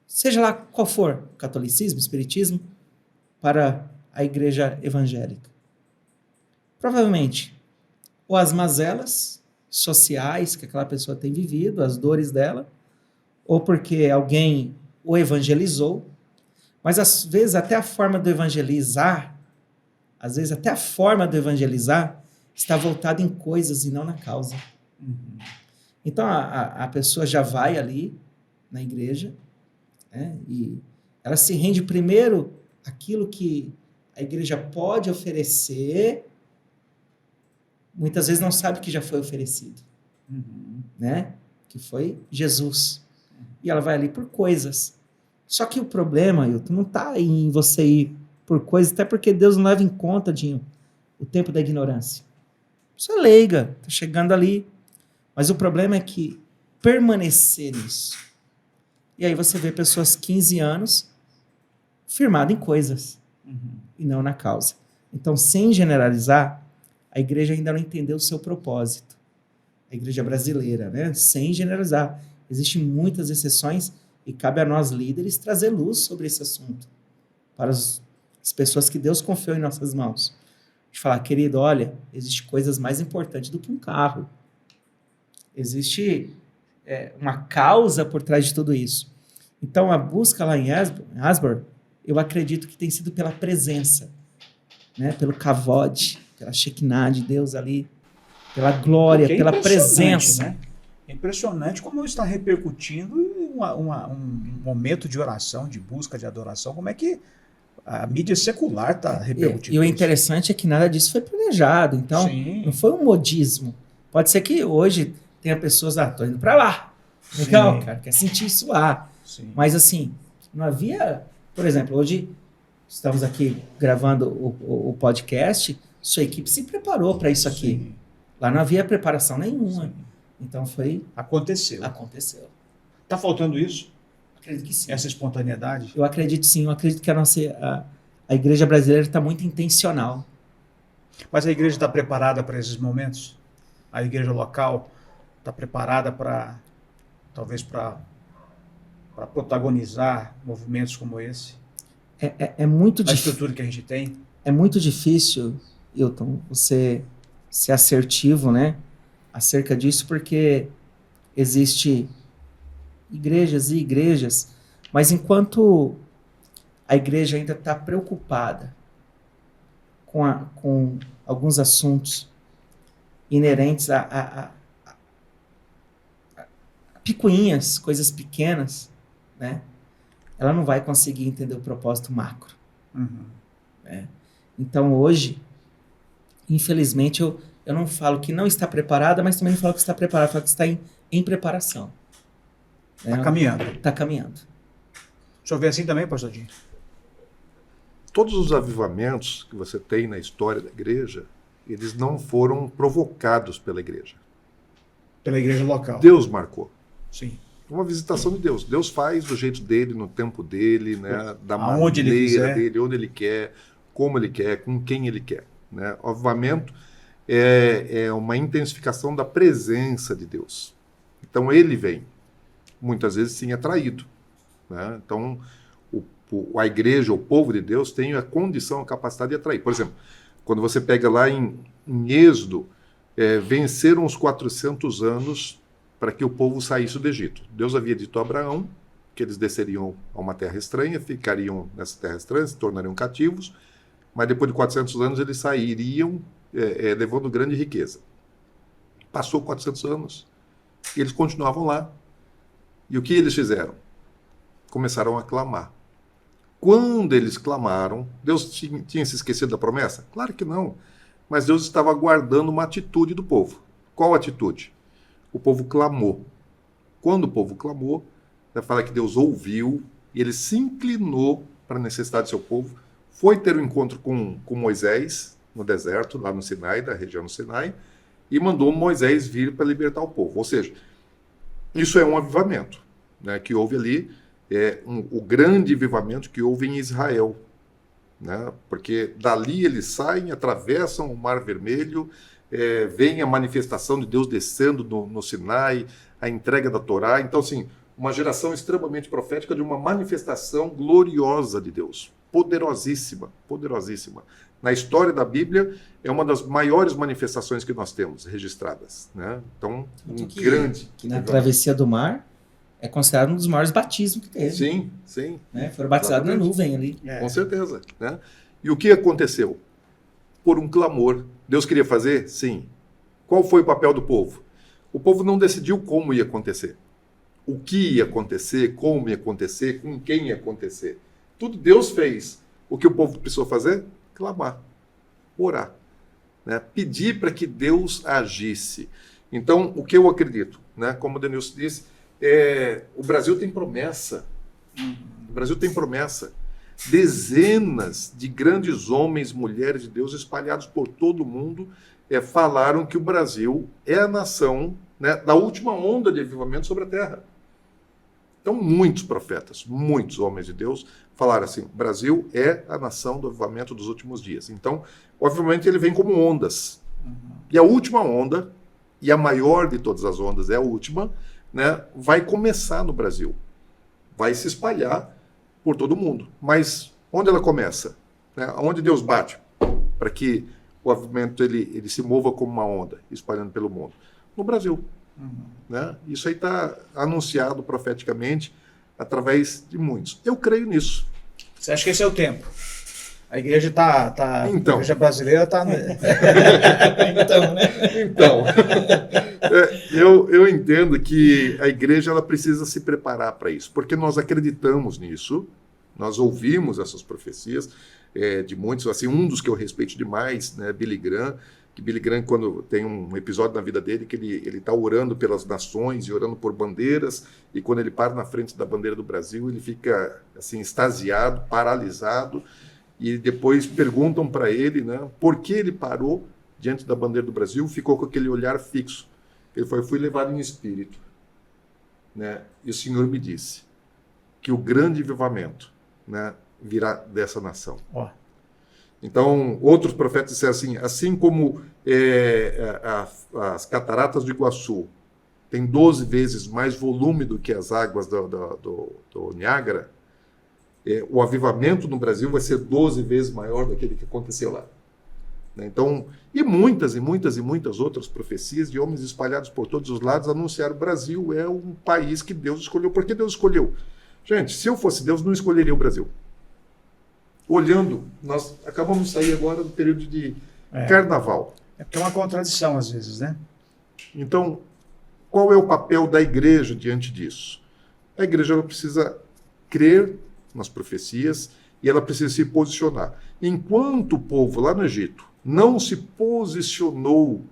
seja lá qual for, catolicismo, espiritismo, para a igreja evangélica? Provavelmente, ou as mazelas sociais que aquela pessoa tem vivido, as dores dela, ou porque alguém o evangelizou, mas às vezes até a forma de evangelizar, está voltada em coisas e não na causa. Uhum. Então a pessoa já vai ali na igreja, né, e ela se rende primeiro àquilo que a igreja pode oferecer, muitas vezes não sabe que já foi oferecido, né? Que foi Jesus. E ela vai ali por coisas. Só que o problema, Hilton, não está em você ir por coisas, até porque Deus não leva em conta, Dinho, o tempo da ignorância. Você é leiga, está chegando ali. Mas o problema é que permanecer nisso. E aí você vê pessoas 15 anos firmadas em coisas e não na causa. Então, sem generalizar, a igreja ainda não entendeu o seu propósito. A igreja brasileira, né? Sem generalizar. Existem muitas exceções e cabe a nós, líderes, trazer luz sobre esse assunto para as pessoas que Deus confiou em nossas mãos. De falar, querido, olha, existem coisas mais importantes do que um carro. Existe uma causa por trás de tudo isso. Então, a busca lá em Asbury, eu acredito que tem sido pela presença, né? Pelo kavod, pela Shekinah de Deus ali, pela glória, pela presença. Né? É impressionante como está repercutindo em um momento de oração, de busca, de adoração, como é que a mídia secular está repercutindo. E o interessante é que nada disso foi planejado, então não foi um modismo. Pode ser que hoje tenha pessoas, tô indo para lá, legal, cara, quer sentir isso lá. Sim. Mas assim, não havia, por exemplo, hoje estamos aqui gravando o podcast, sua equipe se preparou para isso aqui. Sim. Lá não havia preparação nenhuma. Sim. Então Aconteceu. Está faltando isso? Acredito que sim. Essa espontaneidade? Eu acredito sim. Eu acredito que a igreja brasileira está muito intencional. Mas a igreja está preparada para esses momentos? A igreja local está preparada para, talvez, para protagonizar movimentos como esse? É muito difícil. A estrutura que a gente tem? É muito difícil, Hilton, você ser assertivo, né? Acerca disso, porque existe igrejas e igrejas, mas enquanto a igreja ainda está preocupada com alguns assuntos inerentes a picuinhas, coisas pequenas, né? Ela não vai conseguir entender o propósito macro. Né? Então, hoje, infelizmente, eu não falo que não está preparada, mas também não falo que está preparada, eu falo que está em preparação. Está caminhando. Está caminhando. O senhor vê assim também, pastor Dinho? Todos os avivamentos que você tem na história da igreja, eles não foram provocados pela igreja. Pela igreja local. Deus marcou. Sim. Uma visitação de Deus. Deus faz do jeito dele, no tempo dele, né? Da aonde maneira dele, onde ele quer, como ele quer, com quem ele quer. Né? O avivamento é uma intensificação da presença de Deus. Então ele vem, muitas vezes sim atraído. Né? Então a igreja, o povo de Deus tem a condição, a capacidade de atrair. Por exemplo, quando você pega lá em Êxodo, venceram os 400 anos para que o povo saísse do Egito. Deus havia dito a Abraão que eles desceriam a uma terra estranha, ficariam nessa terra estranha, se tornariam cativos, mas depois de 400 anos eles sairiam levando grande riqueza. Passou 400 anos e eles continuavam lá. E o que eles fizeram? Começaram a clamar. Quando eles clamaram, Deus tinha se esquecido da promessa? Claro que não. Mas Deus estava aguardando uma atitude do povo. Qual atitude? O povo clamou. Quando o povo clamou, fala que Deus ouviu e ele se inclinou para a necessidade do seu povo, foi ter um encontro com Moisés no deserto, lá no Sinai, da região do Sinai, e mandou Moisés vir para libertar o povo. Ou seja, isso é um avivamento, né, que houve ali, o grande avivamento que houve em Israel, né, porque dali eles saem, atravessam o Mar Vermelho, vem a manifestação de Deus descendo no Sinai, a entrega da Torá. Então, assim, uma geração extremamente profética de uma manifestação gloriosa de Deus, poderosíssima, poderosíssima. Na história da Bíblia, é uma das maiores manifestações que nós temos registradas, né? Então, grande. Que na travessia do mar é considerado um dos maiores batismos que teve. Sim, sim. Né? Foram batizados na nuvem ali. Com certeza. Né? E o que aconteceu? Por um clamor. Deus queria fazer? Sim. Qual foi o papel do povo? O povo não decidiu como ia acontecer. O que ia acontecer, como ia acontecer, com quem ia acontecer. Tudo Deus fez. O que o povo precisou fazer? Clamar, orar, né? Pedir para que Deus agisse. Então, o que eu acredito, né? Como o Denilson disse, o Brasil tem promessa. O Brasil tem promessa. Dezenas de grandes homens, mulheres de Deus espalhados por todo o mundo falaram que o Brasil é a nação, né, da última onda de avivamento sobre a terra. Então, muitos profetas, muitos homens de Deus falaram assim: o Brasil é a nação do avivamento dos últimos dias. Então, obviamente, ele vem como ondas. E a última onda, e a maior de todas as ondas é a última, né, vai começar no Brasil. Vai se espalhar por todo mundo. Mas onde ela começa? Né? Onde Deus bate para que o avivamento ele se mova como uma onda, espalhando pelo mundo? No Brasil. Né? Isso aí está anunciado profeticamente através de muitos. Eu creio nisso. Você acha que esse é o tempo? A igreja Então. A igreja brasileira está... Então, eu entendo que a igreja ela precisa se preparar para isso, porque nós acreditamos nisso, nós ouvimos essas profecias de muitos, assim, um dos que eu respeito demais, né, Billy Graham, que Billy Graham, quando tem um episódio na vida dele, que ele está orando pelas nações e orando por bandeiras, e quando ele para na frente da bandeira do Brasil, ele fica assim, extasiado, paralisado, e depois perguntam para ele, né, por que ele parou diante da bandeira do Brasil, ficou com aquele olhar fixo. Ele falou: eu fui levado em espírito, né, e o Senhor me disse que o grande avivamento, né, virá dessa nação. Então, outros profetas disseram assim como as cataratas do Iguaçu têm 12 vezes mais volume do que as águas do Niágara, o avivamento no Brasil vai ser 12 vezes maior do que aconteceu lá. Então, e muitas outras profecias de homens espalhados por todos os lados anunciaram: o Brasil é um país que Deus escolheu. Por que Deus escolheu? Gente, se eu fosse Deus, não escolheria o Brasil. Olhando, nós acabamos de sair agora do período de carnaval. É porque é uma contradição às vezes, né? Então, qual é o papel da igreja diante disso? A igreja ela precisa crer nas profecias e ela precisa se posicionar. Enquanto o povo lá no Egito não se posicionou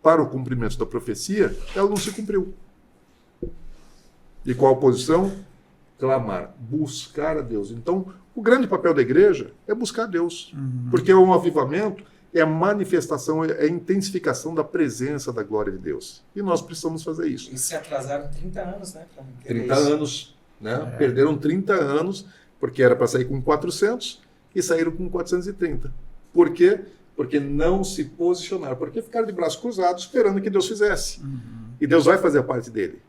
para o cumprimento da profecia, ela não se cumpriu. E qual a posição? Clamar, buscar a Deus. Então, o grande papel da igreja é buscar a Deus. Porque um avivamento é a manifestação, é a intensificação da presença da glória de Deus. E nós precisamos fazer isso. E se atrasaram 30 anos, né? 30 anos, né? Perderam 30 anos, porque era para sair com 400 e saíram com 430. Por quê? Porque não se posicionaram. Porque ficaram de braços cruzados esperando que Deus fizesse. E Deus vai fazer a parte dele.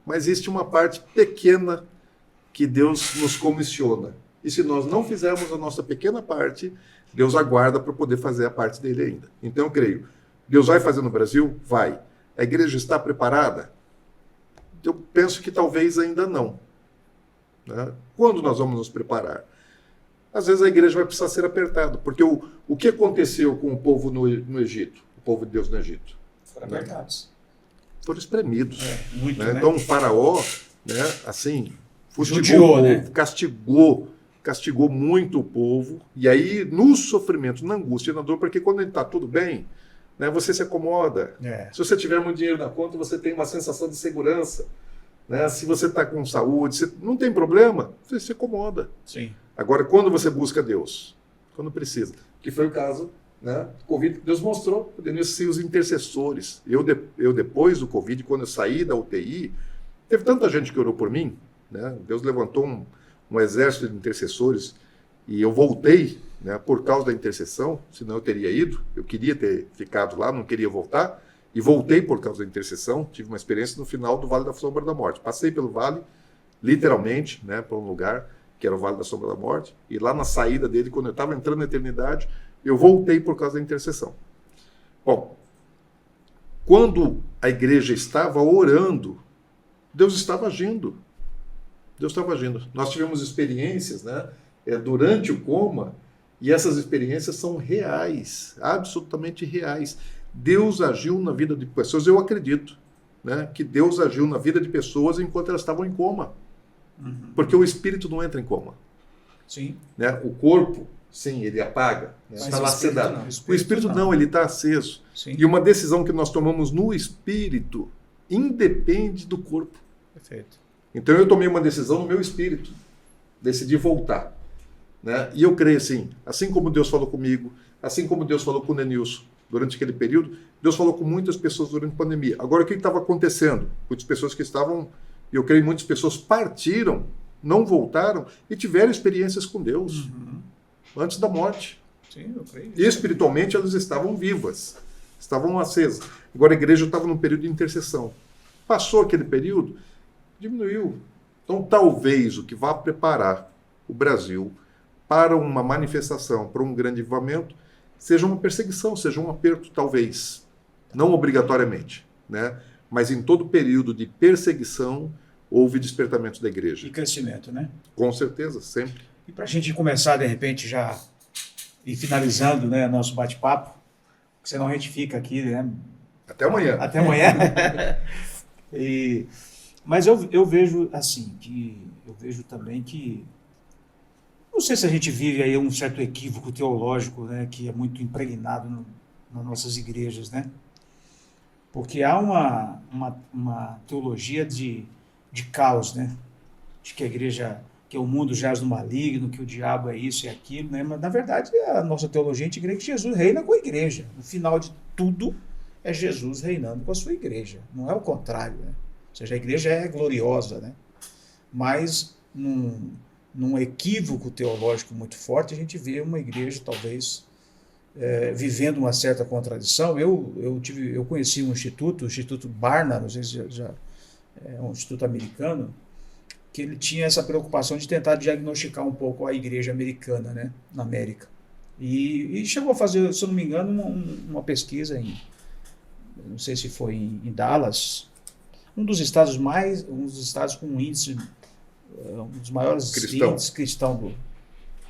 Mas existe uma parte pequena que Deus nos comissiona. E se nós não fizermos a nossa pequena parte, Deus aguarda para poder fazer a parte dele ainda. Então eu creio, Deus vai fazer no Brasil? Vai. A igreja está preparada? Eu penso que talvez ainda não. Né? Quando nós vamos nos preparar? Às vezes a igreja vai precisar ser apertada, porque o que aconteceu com o povo no Egito? O povo de Deus no Egito? Foram apertados. Foram espremidos. Muito, né? né? Então o faraó, né, assim, Judiou, o povo, né? castigou muito o povo, e aí no sofrimento, na angústia, na dor, porque quando está tudo bem, né, você se acomoda. Se você tiver muito dinheiro na conta, você tem uma sensação de segurança. né? Se você está com saúde, não tem problema, você se acomoda. Sim. Agora, quando você busca Deus, quando precisa, que foi o caso, né? Covid, Deus mostrou, podendo ser os intercessores. Eu depois do Covid, quando eu saí da UTI, teve tanta gente que orou por mim, né? Deus levantou um exército de intercessores e eu voltei, né, por causa da intercessão, senão eu teria ido. Eu queria ter ficado lá, não queria voltar, e voltei por causa da intercessão. Tive uma experiência no final do Vale da Sombra da Morte. Passei pelo vale, literalmente, né, para um lugar que era o Vale da Sombra da Morte, e lá na saída dele, quando eu estava entrando na eternidade, eu voltei por causa da intercessão. Bom, quando a igreja estava orando, Deus estava agindo. Deus estava agindo. Nós tivemos experiências, né, durante o coma, e essas experiências são reais, absolutamente reais. Deus agiu na vida de pessoas, eu acredito, né, que Deus agiu na vida de pessoas enquanto elas estavam em coma. Porque o espírito não entra em coma. Sim. Né? O corpo, sim, ele apaga, está lá sedado. O espírito não, ele está aceso. Sim. E uma decisão que nós tomamos no espírito independe do corpo. Perfeito. Então eu tomei uma decisão no meu espírito, decidi voltar. Né? E eu creio assim como Deus falou comigo, assim como Deus falou com o Nenilson durante aquele período, Deus falou com muitas pessoas durante a pandemia. Agora, o que estava acontecendo? Muitas pessoas que estavam, eu creio, muitas pessoas partiram, não voltaram e tiveram experiências com Deus antes da morte. Sim, eu creio. E espiritualmente elas estavam vivas, estavam acesas. Agora a igreja estava num período de intercessão. Passou aquele período, diminuiu. Então talvez o que vá preparar o Brasil para uma manifestação, para um grande avivamento, seja uma perseguição, seja um aperto, talvez. Não obrigatoriamente, né? Mas em todo período de perseguição houve despertamento da igreja. E crescimento, né? Com certeza, sempre. E para a gente começar, de repente, já ir finalizando, né, nosso bate-papo, senão a gente fica aqui, né? Até amanhã. Até amanhã. Mas eu vejo assim, eu vejo também que, não sei se a gente vive aí um certo equívoco teológico, né, que é muito impregnado nas nossas igrejas, né? Porque há uma teologia de caos, né? De que a igreja, que o mundo jaz no maligno, que o diabo é isso e aquilo, né? Mas, na verdade, a nossa teologia, a gente crê que Jesus reina com a igreja. No final de tudo, é Jesus reinando com a sua igreja. Não é o contrário, né? Ou seja, a igreja é gloriosa, né? Mas, num equívoco teológico muito forte, a gente vê uma igreja, talvez, vivendo uma certa contradição. Eu conheci um instituto, o Instituto Barna, não sei se já é um instituto americano, que ele tinha essa preocupação de tentar diagnosticar um pouco a igreja americana, né, na América. E chegou a fazer, se eu não me engano, uma pesquisa não sei se foi em Dallas, um dos estados com um índice, um dos maiores índices cristãos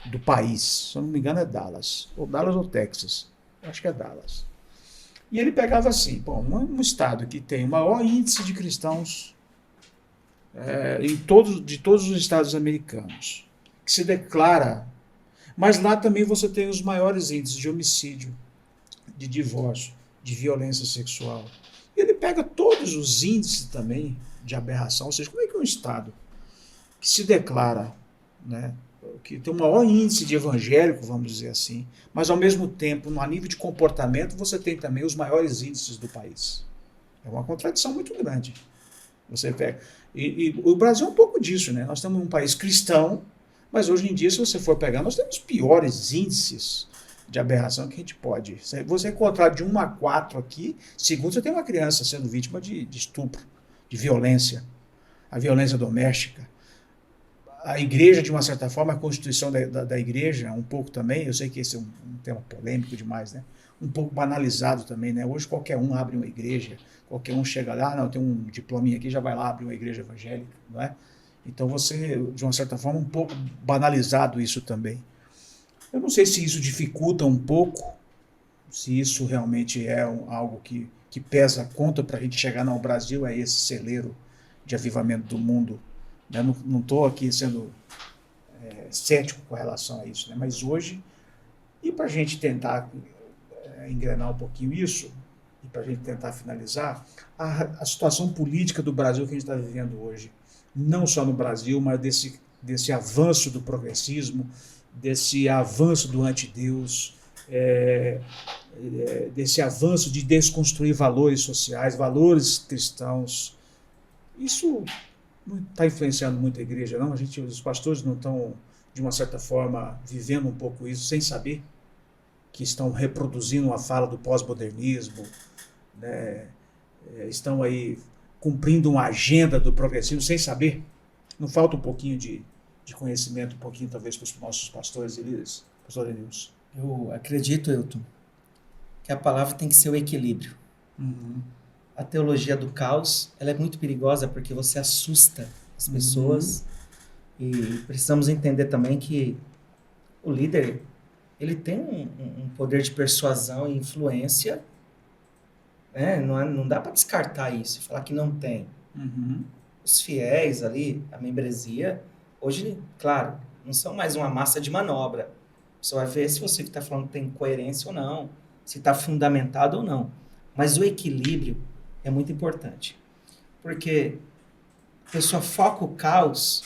do país. Se eu não me engano é Dallas ou Texas. Acho que é Dallas. E ele pegava assim, bom, um estado que tem o maior índice de cristãos de todos os estados americanos, que se declara, mas lá também você tem os maiores índices de homicídio, de divórcio, de violência sexual. E ele pega todos os índices também de aberração, ou seja, como é que um estado que se declara, né, que tem o maior índice de evangélico, vamos dizer assim, mas ao mesmo tempo, no nível de comportamento, você tem também os maiores índices do país. É uma contradição muito grande. Você pega. E o Brasil é um pouco disso, né? Nós temos um país cristão, mas hoje em dia, se você for pegar, nós temos piores índices de aberração que a gente pode. Você encontrar de 1 a 4 aqui, segundo, você tem uma criança sendo vítima de estupro, de violência, a violência doméstica. A igreja, de uma certa forma, a constituição da igreja, um pouco também, eu sei que esse é um tema polêmico demais, né? Um pouco banalizado também, né? Hoje qualquer um abre uma igreja, qualquer um chega lá, não, tem um diplominha aqui, já vai lá abrir uma igreja evangélica, não é? Então você, de uma certa forma, um pouco banalizado isso também. Eu não sei se isso dificulta um pouco, se isso realmente é algo que pesa conta para a gente chegar no Brasil, é esse celeiro de avivamento do mundo. Eu não estou aqui sendo cético com relação a isso, né? Mas hoje, e para a gente tentar engrenar um pouquinho isso, e para a gente tentar finalizar, a situação política do Brasil que a gente está vivendo hoje, não só no Brasil, mas desse avanço do progressismo, desse avanço do antideus, desse avanço de desconstruir valores sociais, valores cristãos. Isso não está influenciando muito a igreja, não? Os pastores não estão, de uma certa forma, vivendo um pouco isso sem saber que estão reproduzindo a fala do pós-modernismo, né? Estão aí cumprindo uma agenda do progressismo sem saber? Não falta um pouquinho de conhecimento, um pouquinho talvez para os nossos pastores e líderes? Pastor Denilson. Eu acredito, Elton, que a palavra tem que ser o equilíbrio. Uhum. A teologia do caos, ela é muito perigosa porque você assusta as pessoas. E precisamos entender também que o líder, ele tem um poder de persuasão e influência, né? Não dá para descartar isso e falar que não tem. Uhum. Os fiéis ali, a membresia, hoje, claro, não são mais uma massa de manobra. Você vai ver se você que está falando tem coerência ou não, se está fundamentado ou não. Mas o equilíbrio é muito importante. Porque a pessoa foca o caos,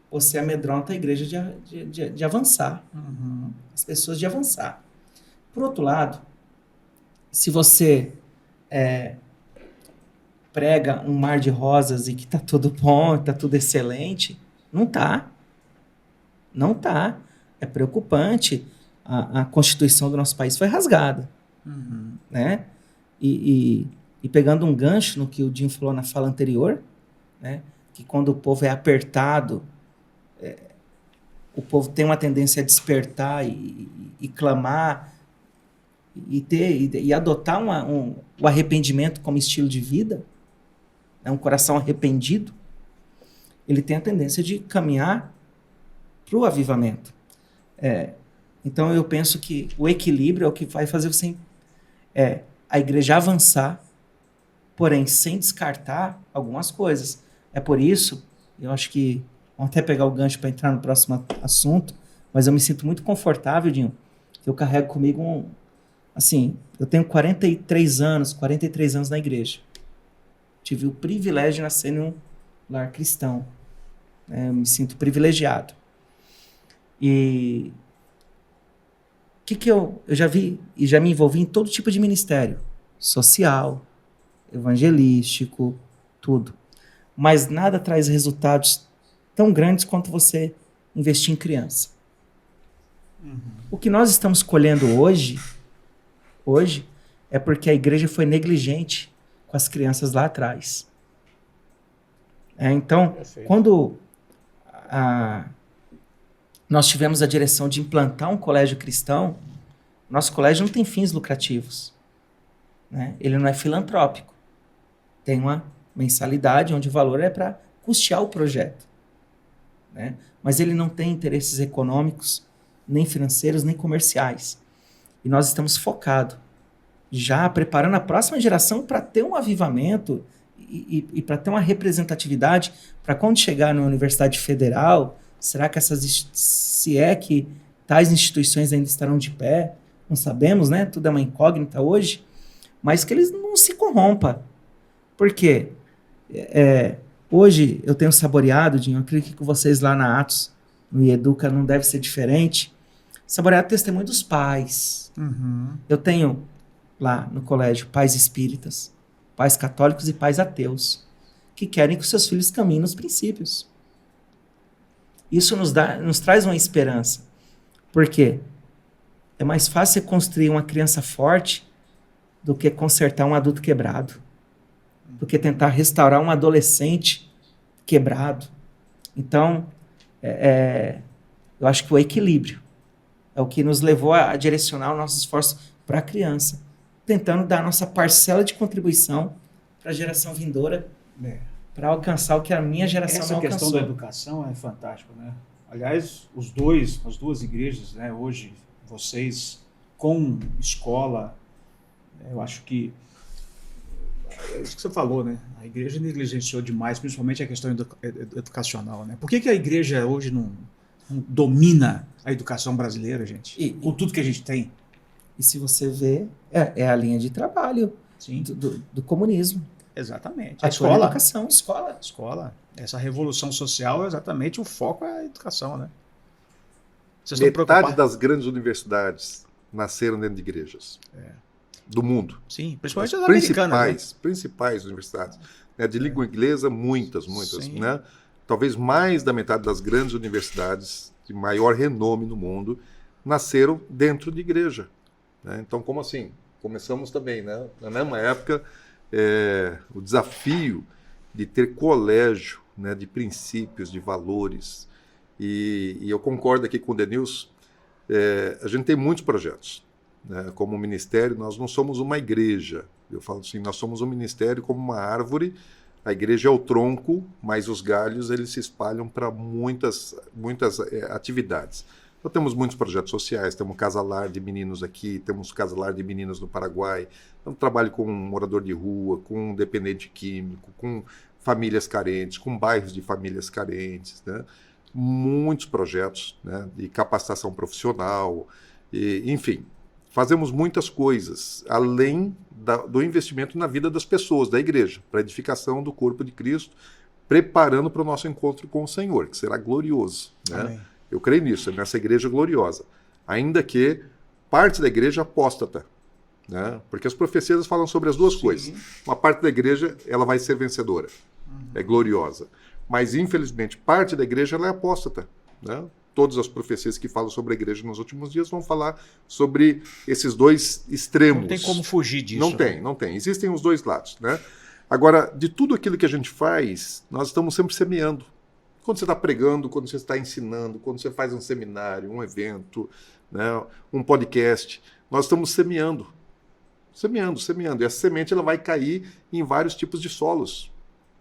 você amedronta a igreja de avançar. Uhum. As pessoas de avançar. Por outro lado, se você prega um mar de rosas e que está tudo bom, está tudo excelente, não está. Não está. É preocupante. A Constituição do nosso país foi rasgada. Uhum. Né? E pegando um gancho no que o Jim falou na fala anterior, né? Que quando o povo é apertado, o povo tem uma tendência a despertar e clamar e adotar o arrependimento como estilo de vida, né? Um coração arrependido, ele tem a tendência de caminhar para o avivamento. Então eu penso que o equilíbrio é o que vai fazer você a igreja avançar, porém sem descartar algumas coisas. É por isso, eu acho que vamos até pegar o gancho para entrar no próximo assunto, mas eu me sinto muito confortável, Dinho, que eu carrego comigo eu tenho 43 anos na igreja. Tive o privilégio de nascer num lar cristão. Né? Eu me sinto privilegiado. E que eu já vi e já me envolvi em todo tipo de ministério. Social, evangelístico, tudo. Mas nada traz resultados tão grandes quanto você investir em criança. Uhum. O que nós estamos colhendo hoje é porque a igreja foi negligente com as crianças lá atrás. Então, perfeito. Quando nós tivemos a direção de implantar um colégio cristão, nosso colégio não tem fins lucrativos. Né? Ele não é filantrópico. Tem uma mensalidade onde o valor é para custear o projeto. Né? Mas ele não tem interesses econômicos, nem financeiros, nem comerciais. E nós estamos focados, já preparando a próxima geração para ter um avivamento e para ter uma representatividade, para quando chegar na Universidade Federal, será que se é que tais instituições ainda estarão de pé? Não sabemos, né? Tudo é uma incógnita hoje. Mas que eles não se corrompam. Por quê? Hoje eu tenho saboreado, Dinho, eu acredito que vocês lá na Atos, no Ieduca, não deve ser diferente, saboreado o testemunho dos pais. Uhum. Eu tenho lá no colégio pais espíritas, pais católicos e pais ateus, que querem que os seus filhos caminhem nos princípios. Isso nos traz uma esperança. Por quê? É mais fácil você construir uma criança forte do que consertar um adulto quebrado. Do que tentar restaurar um adolescente quebrado. Então, eu acho que o equilíbrio é o que nos levou a direcionar o nosso esforço para a criança, tentando dar a nossa parcela de contribuição para a geração vindoura, para alcançar o que a minha geração não alcançou. Essa questão da educação é fantástica, né? Aliás, as duas igrejas, né, hoje, vocês, com escola, eu acho que é isso que você falou, né? A igreja negligenciou demais, principalmente a questão educacional, né? Por que a igreja hoje não domina a educação brasileira, gente? Com tudo que a gente tem. E se você vê, é a linha de trabalho. Sim, do comunismo. exatamente. A A escola. educação, escola. Escola. Essa revolução social, exatamente, o foco é a educação, né? Vocês estão Metade preocupados? das grandes universidades nasceram dentro de igrejas do mundo. Sim, As principalmente as americanas, né? principais universidades. Né? De língua inglesa, muitas, Sim. né? Talvez mais da metade das grandes universidades de maior renome no mundo nasceram dentro de igreja. Né? Então, como assim? Começamos também, né? Na mesma época, o desafio de ter colégio, né, de princípios, de valores. E eu concordo aqui com o Denilson, a gente tem muitos projetos. Né? Como ministério, nós não somos uma igreja. Eu falo assim, nós somos um ministério como uma árvore. A igreja é o tronco, mas os galhos eles se espalham para muitas atividades. Então temos muitos projetos sociais, temos um casalar de meninos aqui, temos um casalar de meninos no Paraguai, então trabalho com um morador de rua, com um dependente químico, com famílias carentes, com bairros de famílias carentes, né? Muitos projetos, né, de capacitação profissional, enfim, fazemos muitas coisas, além do investimento na vida das pessoas, da igreja, para a edificação do corpo de Cristo, preparando para o nosso encontro com o Senhor, que será glorioso. Né? Amém. Eu creio nisso, nessa igreja gloriosa. Ainda que parte da igreja apóstata, né? Porque as profecias falam sobre as duas coisas. Uma parte da igreja ela vai ser vencedora, é gloriosa. Mas, infelizmente, parte da igreja ela é apóstata. Né? Todas as profecias que falam sobre a igreja nos últimos dias vão falar sobre esses dois extremos. Não tem como fugir disso. Não tem. Existem os dois lados. Né? Agora, de tudo aquilo que a gente faz, nós estamos sempre semeando. Quando você está pregando, quando você está ensinando, quando você faz um seminário, um evento, né, um podcast, nós estamos semeando. E essa semente ela vai cair em vários tipos de solos,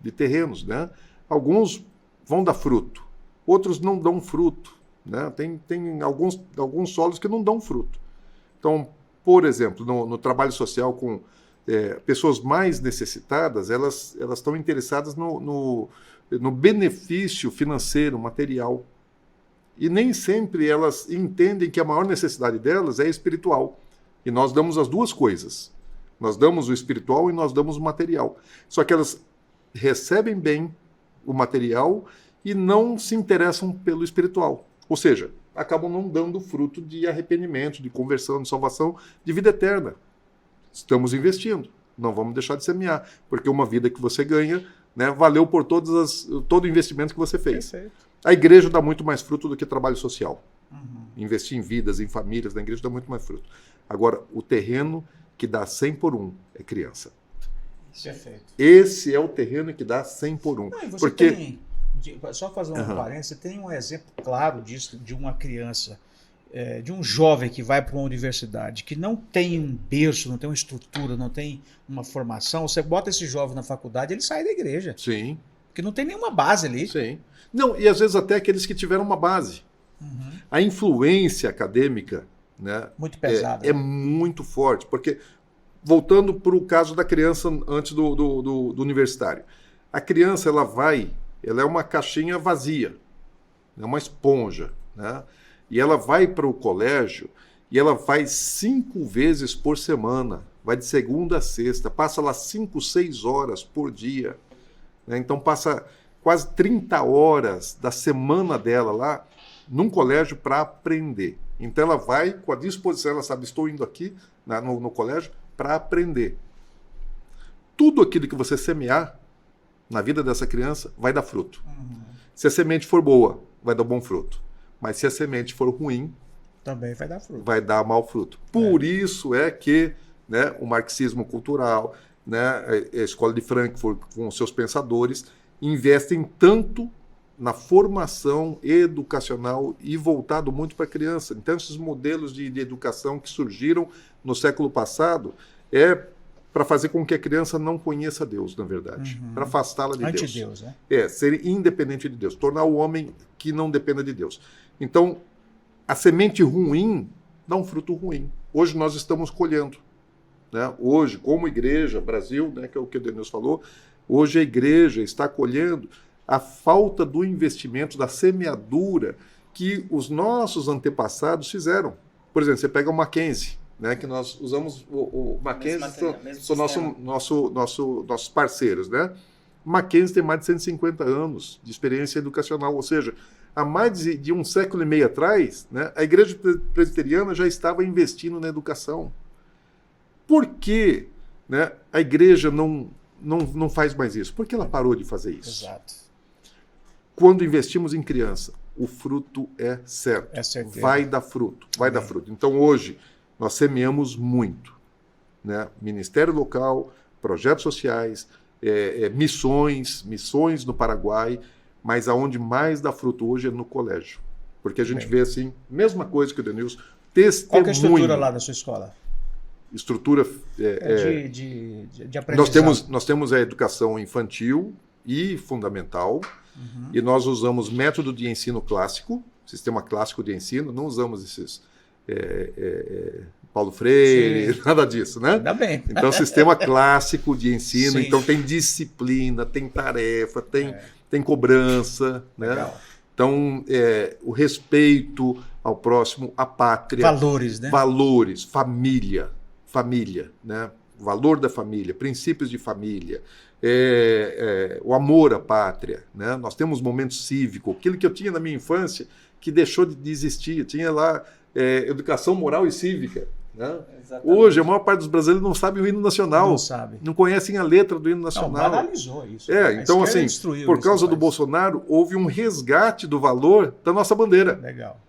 de terrenos. Né? Alguns vão dar fruto, outros não dão fruto. Né? Tem alguns solos que não dão fruto. Então, por exemplo, no trabalho social com pessoas mais necessitadas, elas estão interessadas no benefício financeiro, material. E nem sempre elas entendem que a maior necessidade delas é espiritual. E nós damos as duas coisas. Nós damos o espiritual e nós damos o material. Só que elas recebem bem o material e não se interessam pelo espiritual. Ou seja, acabam não dando fruto de arrependimento, de conversão, de salvação, de vida eterna. Estamos investindo. Não vamos deixar de semear. Porque uma vida que você ganha, né, valeu por todo o investimento que você fez. Perfeito. A igreja dá muito mais fruto do que trabalho social. Investir em vidas, em famílias, na igreja dá muito mais fruto. Agora, o terreno que dá 100 por 1 é criança. Perfeito. Esse é o terreno que dá 100 por 1. Não, e você Porque tem, só fazer um parênteses, você tem um exemplo claro disso, de uma criança, de um jovem que vai para uma universidade, que não tem um berço, não tem uma estrutura, não tem uma formação, você bota esse jovem na faculdade, ele sai da igreja. Sim. Porque não tem nenhuma base ali. Sim. Não, e às vezes até aqueles que tiveram uma base. A influência acadêmica, né, Muito pesada. é muito forte, porque, voltando para o caso da criança antes do universitário, a criança ela é uma caixinha vazia, é uma esponja, né, e ela vai para o colégio e ela vai 5 vezes por semana, vai de segunda a sexta, passa lá 5, 6 horas por dia, né, então passa quase 30 horas da semana dela lá num colégio para aprender. Então ela vai com a disposição, ela sabe, estou indo aqui no colégio para aprender. Tudo aquilo que você semear na vida dessa criança vai dar fruto. Se a semente for boa, vai dar bom fruto. Mas se a semente for ruim, também vai dar fruto. Vai dar mau fruto. Por isso é que, né, o marxismo cultural, né, a escola de Frankfurt, com os seus pensadores, investem tanto na formação educacional e voltado muito para a criança. Então, esses modelos de educação que surgiram no século passado é para fazer com que a criança não conheça Deus, na verdade. Para afastá-la de Deus. Anti-Deus, né? Ser independente de Deus. Tornar o homem que não dependa de Deus. Então, a semente ruim dá um fruto ruim. Hoje nós estamos colhendo. Né? Hoje, como igreja, Brasil, né, que é o que o Denilson falou, hoje a igreja está colhendo a falta do investimento, da semeadura que os nossos antepassados fizeram. Por exemplo, você pega o Mackenzie, né, que nós usamos o Mackenzie, mesmo são nossos parceiros, né? O Mackenzie tem mais de 150 anos de experiência educacional, ou seja, há mais de um século e meio atrás, né, a Igreja Presbiteriana já estava investindo na educação. Por que, né, a igreja não faz mais isso? Por que ela parou de fazer isso? Exato. Quando investimos em criança, o fruto é certo. É certeza. Vai dar fruto, vai dar fruto. Então hoje nós semeamos muito, né? Ministério local, projetos sociais, missões no Paraguai, mas aonde mais dá fruto hoje é no colégio. Porque a gente vê assim, mesma coisa que o Denilson, testemunho. Qual que é a estrutura lá da sua escola? Estrutura De aprendizado. nós temos a educação infantil e fundamental, e nós usamos método de ensino clássico, sistema clássico de ensino, não usamos esses Paulo Freire, Sim. nada disso, né? Ainda bem. Então, sistema clássico de ensino, Sim. então tem disciplina, tem tarefa, tem cobrança, né? Legal. Então, o respeito ao próximo, à pátria. Valores, né? Valores, família, né? O valor da família, princípios de família, o amor à pátria, né? Nós temos momento cívico, aquilo que eu tinha na minha infância que deixou de existir. Eu tinha lá educação moral e cívica, né? Hoje, a maior parte dos brasileiros não sabe o hino nacional, Não sabe. não conhecem a letra do hino Não, nacional. banalizou isso. Então, assim, por causa do Bolsonaro, houve um resgate do valor da nossa bandeira. Legal.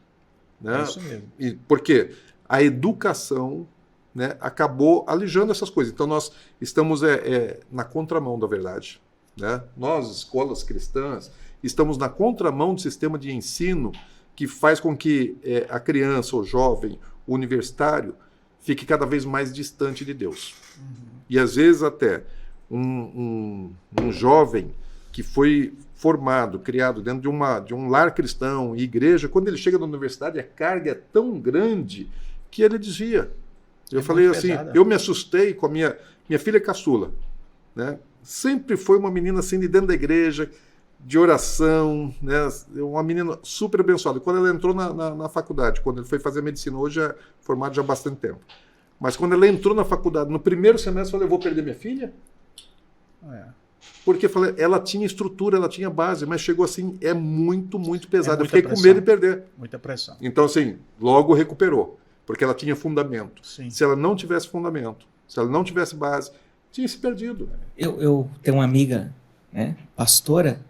Né? É isso mesmo. Por quê? A educação, né, acabou alijando essas coisas. Então, nós estamos na contramão da verdade. Né? Nós, escolas cristãs, estamos na contramão do sistema de ensino que faz com que a criança, o jovem, o universitário, fique cada vez mais distante de Deus. E, às vezes, até um jovem que foi formado, criado dentro de um lar cristão e igreja, quando ele chega na universidade, a carga é tão grande que ele desvia. Eu falei assim, pesada. eu me assustei com a minha filha caçula, né? Sempre foi uma menina assim de dentro da igreja, de oração, né? Uma menina super abençoada. Quando ela entrou na faculdade, quando ele foi fazer medicina, hoje é formado já há bastante tempo. Mas quando ela entrou na faculdade, no primeiro semestre, eu falei, eu vou perder minha filha? Porque eu falei, ela tinha estrutura, ela tinha base, mas chegou assim, é muito, muito pesado. Eu fiquei com medo de perder. Muita pressão. Então, assim, logo recuperou, porque ela tinha fundamento. Sim. Se ela não tivesse fundamento, se ela não tivesse base, tinha se perdido. Eu tenho uma amiga, né, pastora,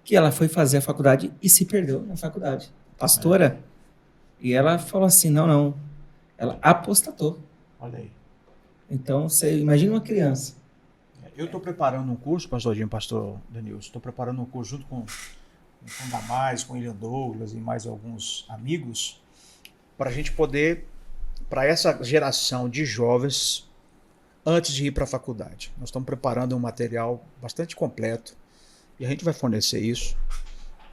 que ela foi fazer a faculdade e se perdeu na faculdade. Pastora. E ela falou assim, não. Ela apostatou. Olha aí. Então, você imagina uma criança. Eu estou preparando um curso, pastor Dinho, pastor Denilson, estou preparando um curso junto com o Damais, com o William Douglas e mais alguns amigos, para a gente poder, para essa geração de jovens, antes de ir para a faculdade. Nós estamos preparando um material bastante completo e a gente vai fornecer isso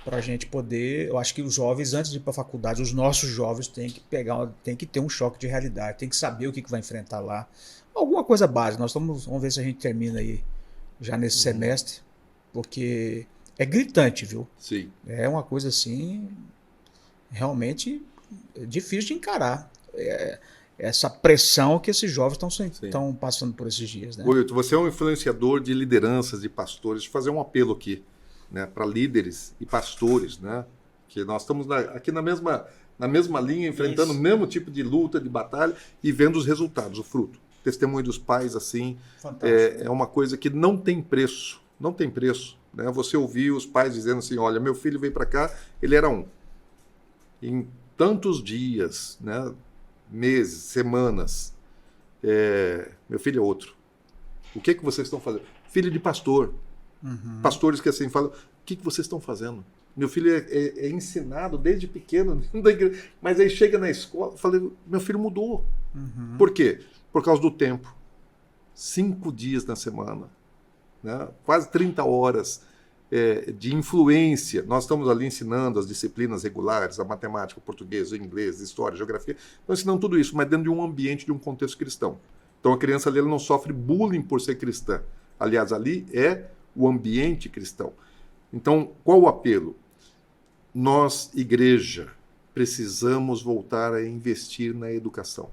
para a gente poder. Eu acho que os jovens, antes de ir para a faculdade, os nossos jovens têm que ter um choque de realidade, tem que saber o que vai enfrentar lá. Alguma coisa básica. Vamos ver se a gente termina aí já nesse semestre, porque é gritante, viu? Sim. É uma coisa assim, realmente difícil de encarar. Essa pressão que esses jovens estão passando por esses dias. Né? Wilton, você é um influenciador de lideranças e pastores. Deixa eu fazer um apelo aqui, né, para líderes e pastores, né, que nós estamos aqui na mesma linha, enfrentando o mesmo tipo de luta, de batalha e vendo os resultados, o fruto. O testemunho dos pais, assim, é uma coisa que não tem preço. Não tem preço. Né? Você ouvir os pais dizendo assim, olha, meu filho veio para cá, ele era um. Em tantos dias, né, meses, semanas, meu filho é outro. O que vocês estão fazendo? Filho de pastor. Pastores que assim falam, o que vocês estão fazendo? Meu filho é ensinado desde pequeno, mas aí chega na escola, falei, meu filho mudou. Por quê? Por causa do tempo. 5 dias na semana, né? Quase 30 horas de influência. Nós estamos ali ensinando as disciplinas regulares, a matemática, o português, o inglês, a história, a geografia. Nós ensinamos tudo isso, mas dentro de um ambiente, de um contexto cristão. Então a criança ali ela não sofre bullying por ser cristã. Aliás, ali é o ambiente cristão. Então, qual o apelo? Nós, igreja, precisamos voltar a investir na educação.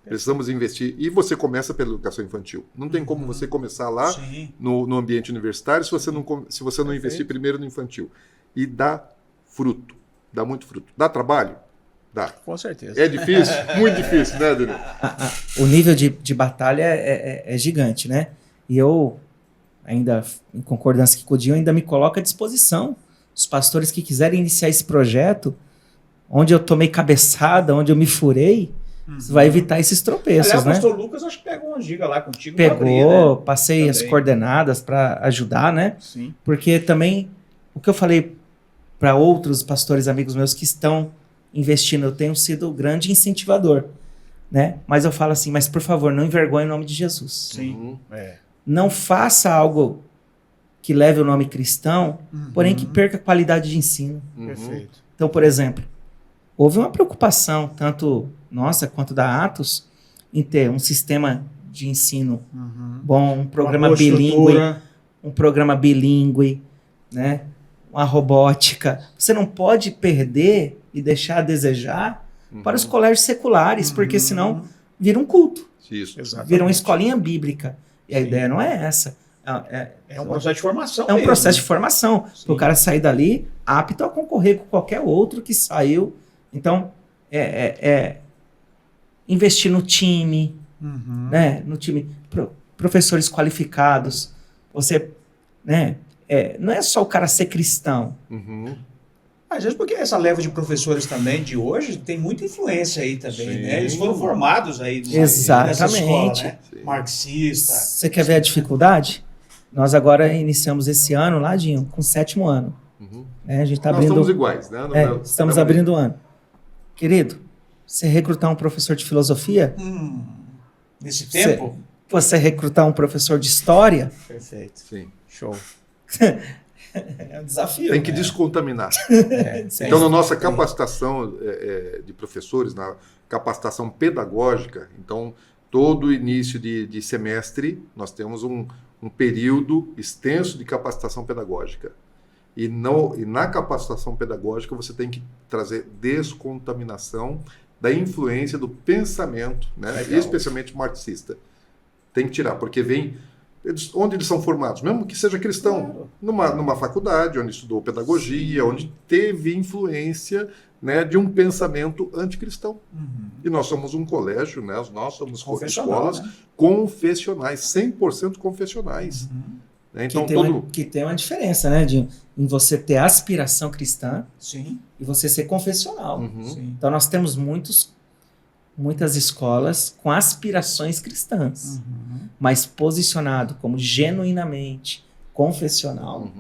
Precisamos investir. E você começa pela educação infantil. Não tem como você começar lá no ambiente universitário se você não investir primeiro no infantil. E dá fruto. Dá muito fruto. Dá trabalho? Dá. Com certeza. É difícil? Muito difícil, né, Daniel? O nível de batalha é gigante, né? E eu, ainda em concordância com o Dinho, ainda me coloco à disposição. Os pastores que quiserem iniciar esse projeto, onde eu tomei cabeçada, onde eu me furei, você vai evitar esses tropeços, Aliás, o né? pastor Lucas acho que pegou uma giga lá contigo. Pegou, pra abrir, né? passei Também. as coordenadas para ajudar, né? Sim. Porque também, o que eu falei para outros pastores amigos meus que estão investindo, eu tenho sido o grande incentivador, né? Mas eu falo assim, mas por favor, não envergonhe o nome de Jesus. Sim. É. Não faça algo que leve o nome cristão, porém que perca a qualidade de ensino. Perfeito. Então, por exemplo, houve uma preocupação, tanto nossa quanto da Atos, em ter um sistema de ensino bom, um programa Uma boa bilíngue, estrutura. né? Uma robótica. Você não pode perder e deixar a desejar para os colégios seculares, porque senão vira um culto, Isso. Exatamente. vira uma escolinha bíblica. E a Sim. ideia não é essa. É um processo de formação. É um mesmo, processo né? de formação. Sim. Para o cara sair dali apto a concorrer com qualquer outro que saiu. Então, investir no time, né? No time, professores qualificados. Você, né? Não é só o cara ser cristão. Às vezes porque essa leva de professores também de hoje tem muita influência aí também, Sim. né? Eles foram formados aí Exatamente. nessa escola, né? Sim. Marxista. Você quer ver a dificuldade? Nós agora iniciamos esse ano, lá, Dinho, com o 7º ano. Né? A gente está Nós abrindo. estamos iguais, né? Estamos abrindo o ano. Querido, você recrutar um professor de filosofia, Nesse tempo? você recrutar um professor de história, Perfeito. Sim. Show. é um desafio. Tem que descontaminar. Sim. Então, na nossa capacitação de professores, na capacitação pedagógica, então, todo início de semestre, nós temos um período extenso de capacitação pedagógica. E na capacitação pedagógica, você tem que trazer descontaminação da influência do pensamento, né? Legal. Especialmente marxista. Tem que tirar, porque vem... onde eles são formados, mesmo que seja cristão, numa faculdade, onde estudou pedagogia, onde teve influência, né, de um pensamento anticristão. E nós somos um colégio, né, nós somos escolas, né? confessionais, 100% confessionais. Né, então, que tem uma diferença, né, Dinho? Em você ter aspiração cristã Sim. e você ser confessional. Sim. Então nós temos muitas escolas com aspirações cristãs, mas posicionado como genuinamente confessional,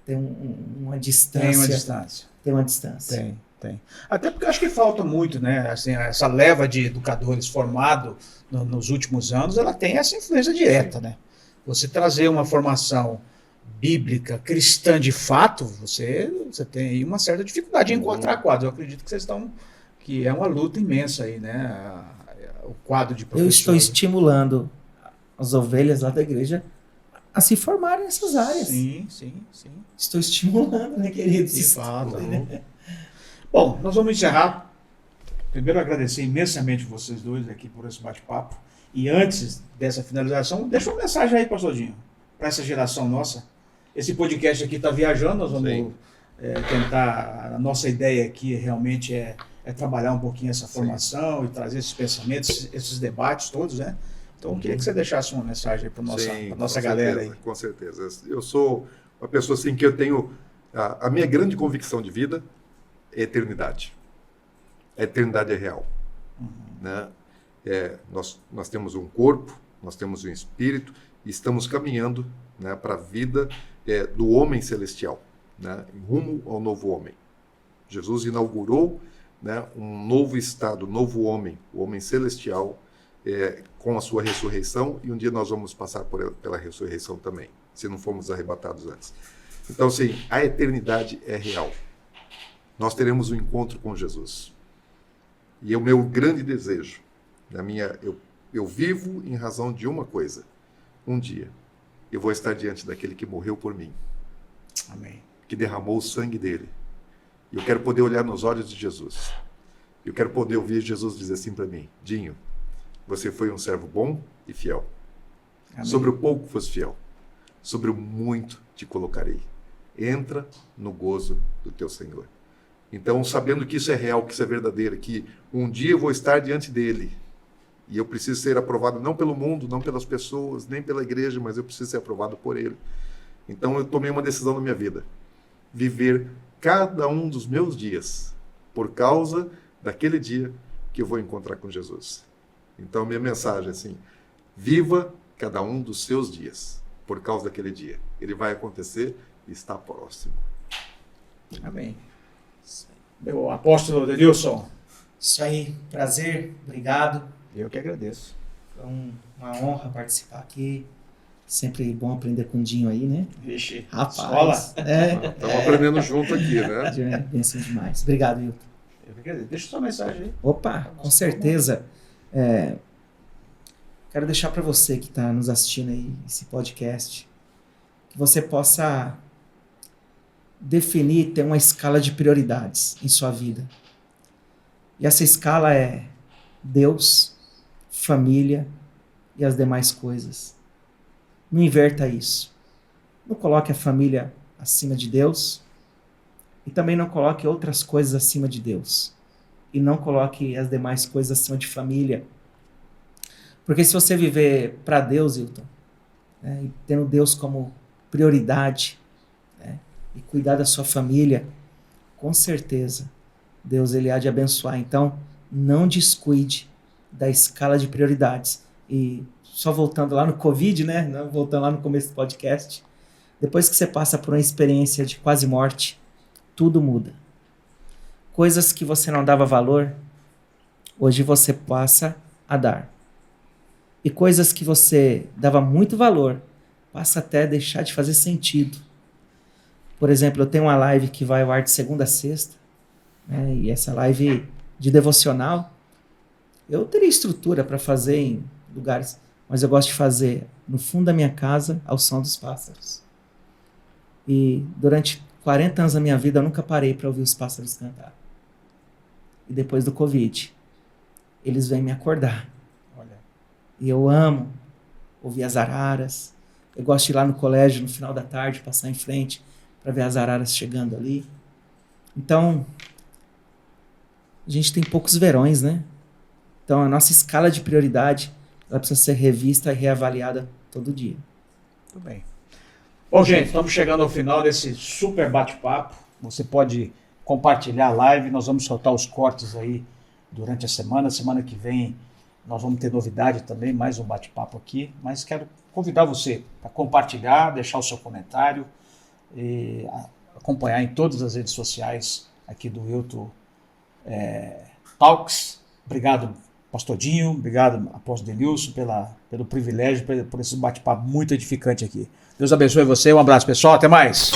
tem uma distância. Tem uma distância. Tem uma distância. Tem. Até porque acho que falta muito, né? Assim, essa leva de educadores formado nos últimos anos, ela tem essa influência direta, né? Você trazer uma formação bíblica, cristã de fato, você tem aí uma certa dificuldade em encontrar quadros. Eu acredito que vocês estão... que é uma luta imensa aí, né? O quadro de Eu professores. estou estimulando as ovelhas lá da igreja a se formarem nessas áreas. Sim. Estou estimulando, né, queridos? De fato. Bom, nós vamos encerrar. Primeiro, agradecer imensamente vocês dois aqui por esse bate-papo. E antes dessa finalização, deixa uma mensagem aí, pastor Dinho, para essa geração nossa. Esse podcast aqui está viajando, nós vamos tentar... A nossa ideia aqui realmente é trabalhar um pouquinho essa formação e trazer esses pensamentos, esses debates todos, né? Então, eu queria que você deixasse uma mensagem aí para a nossa galera aí. Com certeza. Eu sou uma pessoa assim que eu tenho... A minha grande convicção de vida é eternidade. A eternidade é real. Né? Nós temos um corpo, nós temos um espírito e estamos caminhando, né, para a vida do homem celestial, né, em rumo ao novo homem. Jesus inaugurou, né, um novo estado, novo homem, o homem celestial, com a sua ressurreição, e um dia nós vamos passar pela ressurreição também, se não formos arrebatados antes. Então, sim, a eternidade é real. Nós teremos um encontro com Jesus. E é o meu grande desejo, eu vivo em razão de uma coisa. Um dia, eu vou estar diante daquele que morreu por mim. Amém. Que derramou o sangue dele. E eu quero poder olhar nos olhos de Jesus Eu quero poder ouvir Jesus dizer assim para mim: Dinho, você foi um servo bom e fiel. Amém. Sobre o pouco fosse fiel, sobre o muito te colocarei. Entra no gozo do teu Senhor. Então, sabendo que isso é real, que isso é verdadeiro, que um dia eu vou estar diante dele, e eu preciso ser aprovado não pelo mundo, não pelas pessoas, nem pela igreja, mas eu preciso ser aprovado por ele. Então, eu tomei uma decisão na minha vida: viver cada um dos meus dias por causa daquele dia que eu vou encontrar com Jesus. Então, minha mensagem é assim: viva cada um dos seus dias por causa daquele dia. Ele vai acontecer e está próximo. Amém. Meu apóstolo Denilson. Isso aí, prazer, obrigado. Eu que agradeço. Foi uma honra participar aqui. Sempre bom aprender com o Dinho aí, né? Vixe, Rapaz. escola. Estamos aprendendo junto aqui, né? Bênção demais. Obrigado, Hilton. Eu que agradeço. Deixa sua mensagem aí. Opa, com certeza. Quero deixar para você que está nos assistindo aí, esse podcast, que você possa definir, ter uma escala de prioridades em sua vida. E essa escala é Deus, família e as demais coisas. Não inverta isso. Não coloque a família acima de Deus e também não coloque outras coisas acima de Deus. E não coloque as demais coisas acima de família. Porque se você viver para Deus, Hilton, e tendo Deus como prioridade, e cuidar da sua família, com certeza Deus ele há de abençoar. Então, não descuide da escala de prioridades. E só voltando lá no Covid, né? Voltando lá no começo do podcast, depois que você passa por uma experiência de quase morte, tudo muda. Coisas que você não dava valor, hoje você passa a dar. E coisas que você dava muito valor, passa até a deixar de fazer sentido. Por exemplo, eu tenho uma live que vai ao ar de segunda a sexta, né? E essa live de devocional, eu teria estrutura para fazer em lugares, mas eu gosto de fazer no fundo da minha casa, ao som dos pássaros. E durante 40 anos da minha vida, eu nunca parei para ouvir os pássaros cantar. E depois do Covid, eles vêm me acordar. Olha. E eu amo ouvir as araras. Eu gosto de ir lá no colégio no final da tarde, passar em frente para ver as araras chegando ali. Então, a gente tem poucos verões, né? Então, a nossa escala de prioridade ela precisa ser revista e reavaliada todo dia. Muito bem. Bom, gente, estamos chegando ao final desse super bate-papo. Você pode compartilhar a live. Nós vamos soltar os cortes aí durante a semana. Semana que vem nós vamos ter novidade também, mais um bate-papo aqui. Mas quero convidar você para compartilhar, deixar o seu comentário e acompanhar em todas as redes sociais aqui do Hilton Talks. Obrigado, Pastor Dinho, obrigado, Apóstolo Denilson, pelo privilégio, por esse bate-papo muito edificante aqui. Deus abençoe você, um abraço, pessoal, até mais!